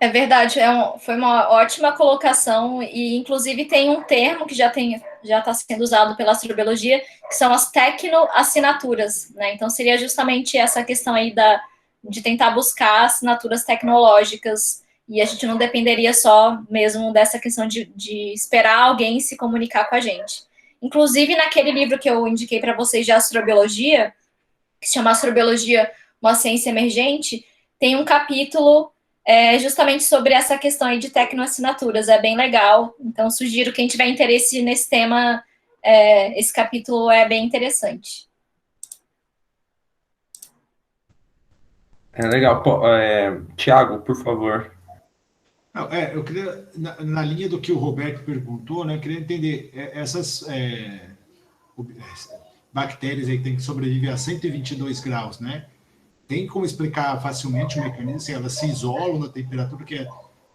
É verdade, foi uma ótima colocação, e inclusive tem um termo que já está sendo usado pela astrobiologia, que são as tecnoassinaturas, né? Então seria justamente essa questão aí de tentar buscar assinaturas tecnológicas, e a gente não dependeria só mesmo dessa questão de esperar alguém se comunicar com a gente. Inclusive, naquele livro que eu indiquei para vocês de astrobiologia, que se chama Astrobiologia, uma ciência emergente, tem um capítulo justamente sobre essa questão aí de tecnoassinaturas. É bem legal, então sugiro quem tiver interesse nesse tema, esse capítulo é bem interessante. Legal. Thiago, por favor. Não, eu queria, na linha do que o Roberto perguntou, né, eu queria entender essas bactérias aí que tem que sobreviver a 122 graus, né? Tem como explicar facilmente o mecanismo, se elas se isolam na temperatura que a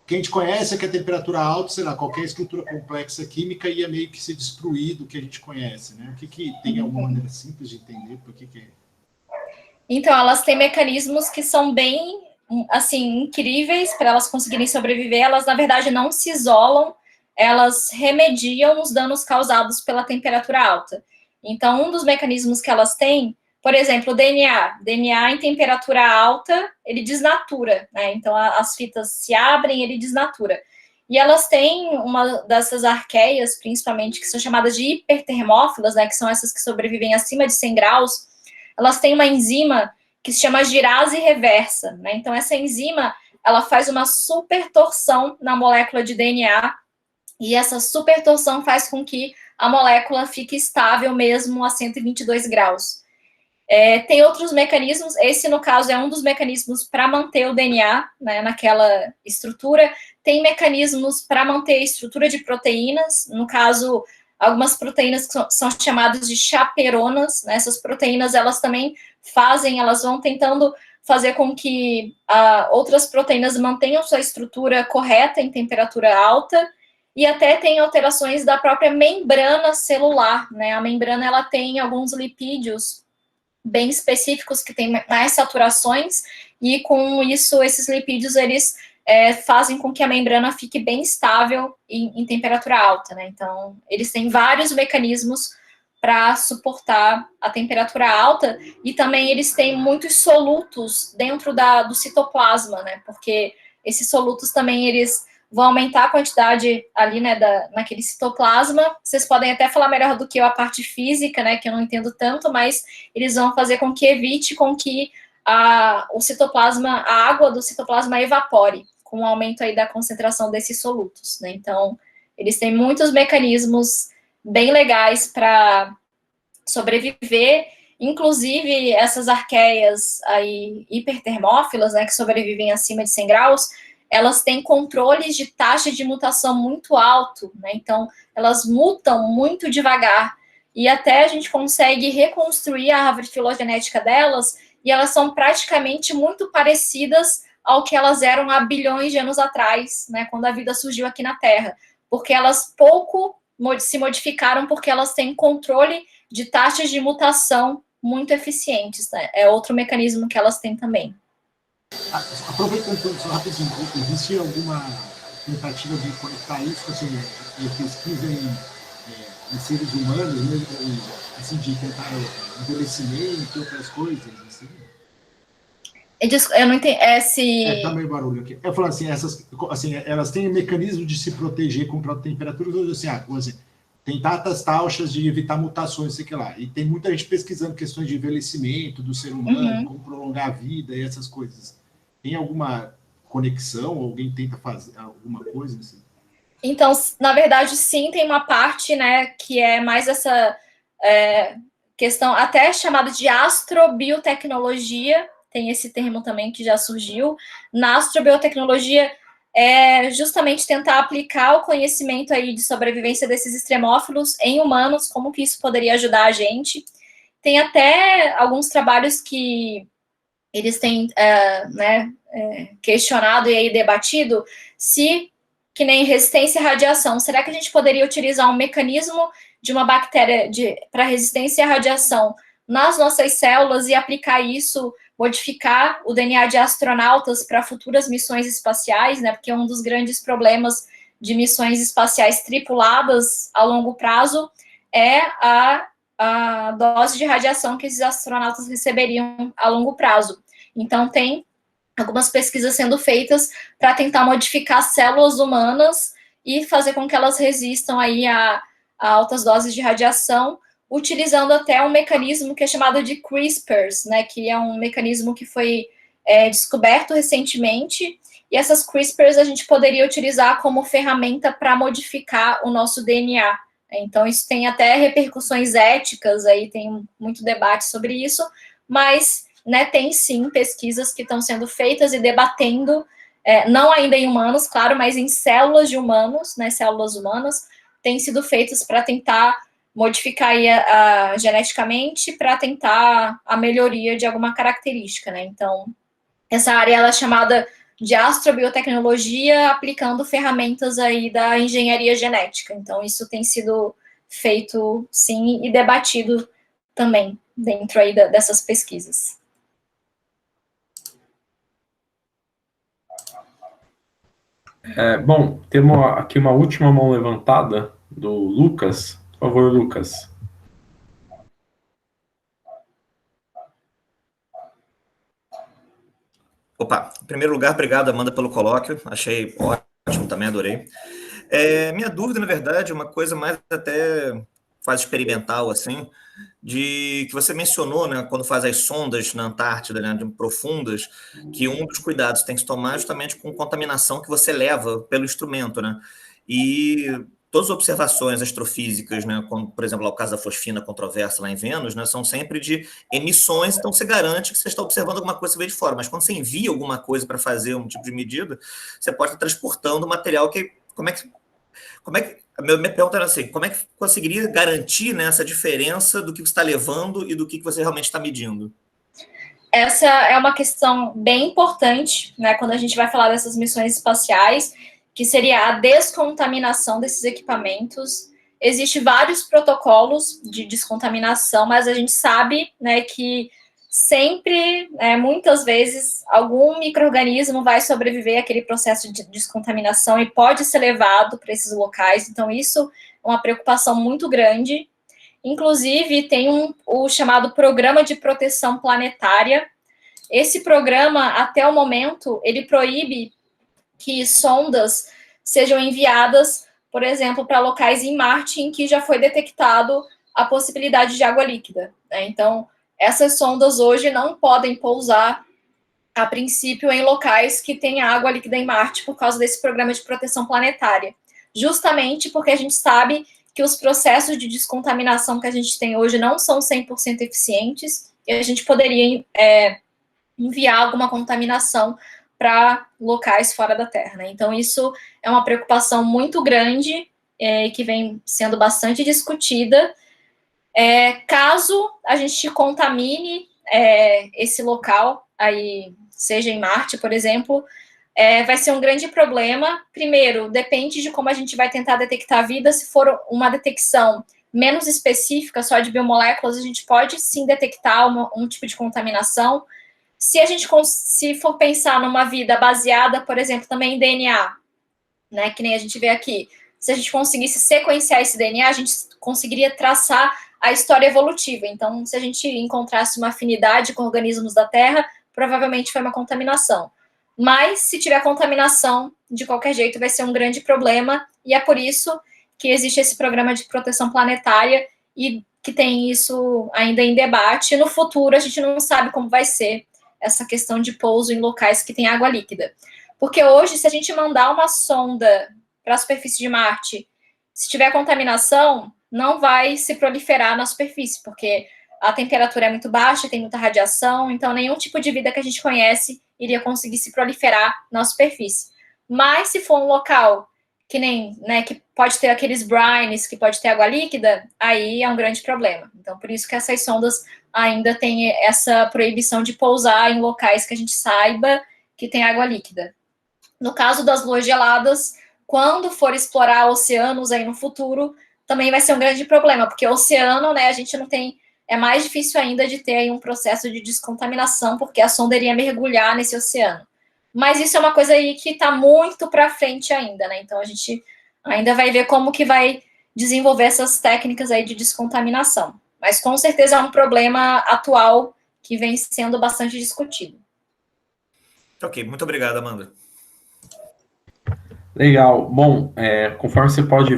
gente conhece, é que a temperatura alta, sei lá, qualquer estrutura complexa química ia meio que se destruir do que a gente conhece, né? O que tem alguma maneira simples de entender por que é? Então, elas têm mecanismos que são bem, assim, incríveis para elas conseguirem sobreviver. Elas, na verdade, não se isolam, elas remediam os danos causados pela temperatura alta. Então, um dos mecanismos que elas têm, por exemplo, o DNA em temperatura alta, ele desnatura, né? Então, as fitas se abrem, ele desnatura. E elas têm uma dessas arqueias, principalmente, que são chamadas de hipertermófilas, né? Que são essas que sobrevivem acima de 100 graus. Elas têm uma enzima que se chama girase reversa, né? Então, essa enzima, ela faz uma supertorção na molécula de DNA, e essa supertorção faz com que a molécula fique estável mesmo a 122 graus. Tem outros mecanismos, esse, no caso, é um dos mecanismos para manter o DNA, né, naquela estrutura. Tem mecanismos para manter a estrutura de proteínas, no caso, algumas proteínas que são chamadas de chaperonas, né, essas proteínas, elas também elas vão tentando fazer com que outras proteínas mantenham sua estrutura correta em temperatura alta, e até tem alterações da própria membrana celular, né, a membrana, ela tem alguns lipídios bem específicos que têm mais saturações, e com isso, esses lipídios, eles fazem com que a membrana fique bem estável em temperatura alta, né? Então, eles têm vários mecanismos para suportar a temperatura alta, e também eles têm muitos solutos dentro do citoplasma, né? Porque esses solutos também, eles vão aumentar a quantidade ali, né, naquele citoplasma. Vocês podem até falar melhor do que eu a parte física, né, que eu não entendo tanto, mas eles vão fazer com que evite com que o citoplasma, a água do citoplasma evapore, com o aumento aí da concentração desses solutos, né. Então, eles têm muitos mecanismos bem legais para sobreviver, inclusive essas arqueias aí hipertermófilas, né, que sobrevivem acima de 100 graus, elas têm controles de taxa de mutação muito alto, né? Então, elas mutam muito devagar, e até a gente consegue reconstruir a árvore filogenética delas, e elas são praticamente muito parecidas ao que elas eram há bilhões de anos atrás, né? Quando a vida surgiu aqui na Terra, porque elas pouco se modificaram, porque elas têm controle de taxas de mutação muito eficientes, né? É outro mecanismo que elas têm também. Aproveitando só rapidinho, existe alguma tentativa de conectar isso, assim, pesquisa em seres humanos, né, assim, de tentar envelhecimento e outras coisas, assim? Eu não entendi. Tá meio barulho aqui. Eu falo assim, elas têm mecanismo de se proteger contra a temperatura, assim, tentar as taxas de evitar mutações, sei que lá. E tem muita gente pesquisando questões de envelhecimento do ser humano, como prolongar a vida e essas coisas. Tem alguma conexão? Alguém tenta fazer alguma coisa assim? Então, na verdade, sim, tem uma parte, né, que é mais essa questão, até chamada de astrobiotecnologia, tem esse termo também que já surgiu. Na astrobiotecnologia é justamente tentar aplicar o conhecimento aí de sobrevivência desses extremófilos em humanos, como que isso poderia ajudar a gente. Tem até alguns trabalhos que eles têm questionado e aí debatido se, que nem resistência à radiação, será que a gente poderia utilizar um mecanismo de uma bactéria para resistência à radiação nas nossas células e aplicar isso, modificar o DNA de astronautas para futuras missões espaciais, né? Porque um dos grandes problemas de missões espaciais tripuladas a longo prazo é a dose de radiação que esses astronautas receberiam a longo prazo. Então, tem algumas pesquisas sendo feitas para tentar modificar células humanas e fazer com que elas resistam aí a altas doses de radiação, utilizando até um mecanismo que é chamado de CRISPRs, né, que é um mecanismo que foi descoberto recentemente, e essas CRISPRs a gente poderia utilizar como ferramenta para modificar o nosso DNA. Então, isso tem até repercussões éticas, aí tem muito debate sobre isso, mas, né, tem sim pesquisas que estão sendo feitas e debatendo, não ainda em humanos, claro, mas em células de humanos, né, células humanas, têm sido feitas para tentar modificar aí geneticamente para tentar a melhoria de alguma característica, né? Então, essa área ela é chamada de astrobiotecnologia, aplicando ferramentas aí da engenharia genética. Então, isso tem sido feito, sim, e debatido também dentro aí dessas pesquisas. Bom, temos aqui uma última mão levantada do Lucas. Por favor, Lucas. Opa, em primeiro lugar, obrigado, Amanda, pelo colóquio. Achei ótimo, também adorei. Minha dúvida, na verdade, é uma coisa mais até fase experimental, assim, que você mencionou, né, quando faz as sondas na Antártida, né, profundas, que um dos cuidados que tem que se tomar é justamente com contaminação que você leva pelo instrumento, né? E todas as observações astrofísicas, né, como, por exemplo, o caso da fosfina controversa lá em Vênus, né, são sempre de emissões, então você garante que você está observando alguma coisa que veio de fora, mas quando você envia alguma coisa para fazer um tipo de medida, você pode estar transportando material que... Como é que minha pergunta era assim, como é que conseguiria garantir, né, essa diferença do que você está levando e do que você realmente está medindo? Essa é uma questão bem importante, né, quando a gente vai falar dessas missões espaciais, que seria a descontaminação desses equipamentos. Existem vários protocolos de descontaminação, mas a gente sabe, né, que sempre, muitas vezes, algum micro-organismo vai sobreviver àquele processo de descontaminação e pode ser levado para esses locais. Então, isso é uma preocupação muito grande. Inclusive, tem o chamado Programa de Proteção Planetária. Esse programa, até o momento, ele proíbe que sondas sejam enviadas, por exemplo, para locais em Marte em que já foi detectado a possibilidade de água líquida, né? Então, essas sondas hoje não podem pousar, a princípio, em locais que têm água líquida em Marte por causa desse programa de proteção planetária. Justamente porque a gente sabe que os processos de descontaminação que a gente tem hoje não são 100% eficientes e a gente poderia enviar alguma contaminação para locais fora da Terra, né? Então, isso é uma preocupação muito grande que vem sendo bastante discutida. Caso a gente contamine esse local, aí, seja em Marte, por exemplo, vai ser um grande problema. Primeiro, depende de como a gente vai tentar detectar a vida. Se for uma detecção menos específica, só de biomoléculas, a gente pode sim detectar um tipo de contaminação. Se for pensar numa vida baseada, por exemplo, também em DNA, né, que nem a gente vê aqui, se a gente conseguisse sequenciar esse DNA, a gente conseguiria traçar a história evolutiva. Então, se a gente encontrasse uma afinidade com organismos da Terra, provavelmente foi uma contaminação. Mas, se tiver contaminação, de qualquer jeito, vai ser um grande problema, e é por isso que existe esse programa de proteção planetária e que tem isso ainda em debate. No futuro, a gente não sabe como vai ser essa questão de pouso em locais que tem água líquida. Porque hoje, se a gente mandar uma sonda para a superfície de Marte, se tiver contaminação, não vai se proliferar na superfície, porque a temperatura é muito baixa, tem muita radiação, então nenhum tipo de vida que a gente conhece iria conseguir se proliferar na superfície. Mas se for um local que nem, né, que pode ter aqueles brines, que pode ter água líquida, aí é um grande problema. Então, por isso que essas sondas ainda têm essa proibição de pousar em locais que a gente saiba que tem água líquida. No caso das luas geladas, quando for explorar oceanos aí no futuro, também vai ser um grande problema, porque o oceano, né, a gente não tem... É mais difícil ainda de ter aí um processo de descontaminação, porque a sonda iria mergulhar nesse oceano. Mas isso é uma coisa aí que está muito para frente ainda, né? Então, a gente ainda vai ver como que vai desenvolver essas técnicas aí de descontaminação. Mas, com certeza, é um problema atual que vem sendo bastante discutido. Ok, muito obrigado, Amanda. Legal. Bom, conforme você pode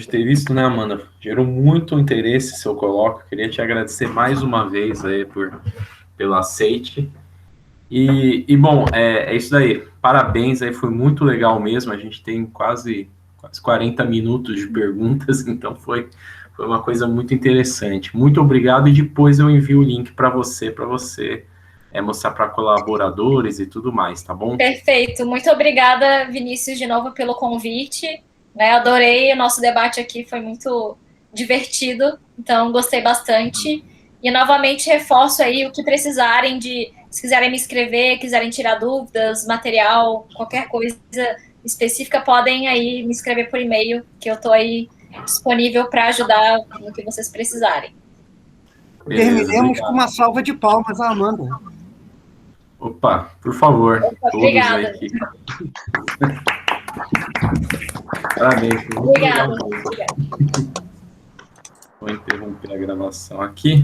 ter visto, né, Amanda, gerou muito interesse seu colóquio. Queria te agradecer mais uma vez aí pelo aceite. E bom, é isso daí. Parabéns, aí foi muito legal mesmo. A gente tem quase 40 minutos de perguntas, então foi uma coisa muito interessante. Muito obrigado, e depois eu envio o link para você mostrar para colaboradores e tudo mais, tá bom? Perfeito. Muito obrigada, Vinícius, de novo pelo convite. Né? Adorei o nosso debate aqui, foi muito divertido, então gostei bastante. E novamente reforço aí o que precisarem se quiserem me escrever, quiserem tirar dúvidas, material, qualquer coisa específica, podem aí me escrever por e-mail, que eu estou aí disponível para ajudar no que vocês precisarem. Terminemos com uma salva de palmas à Amanda. Opa, por favor. Obrigada. Todos aqui. Parabéns. Obrigada. Vou interromper a gravação aqui.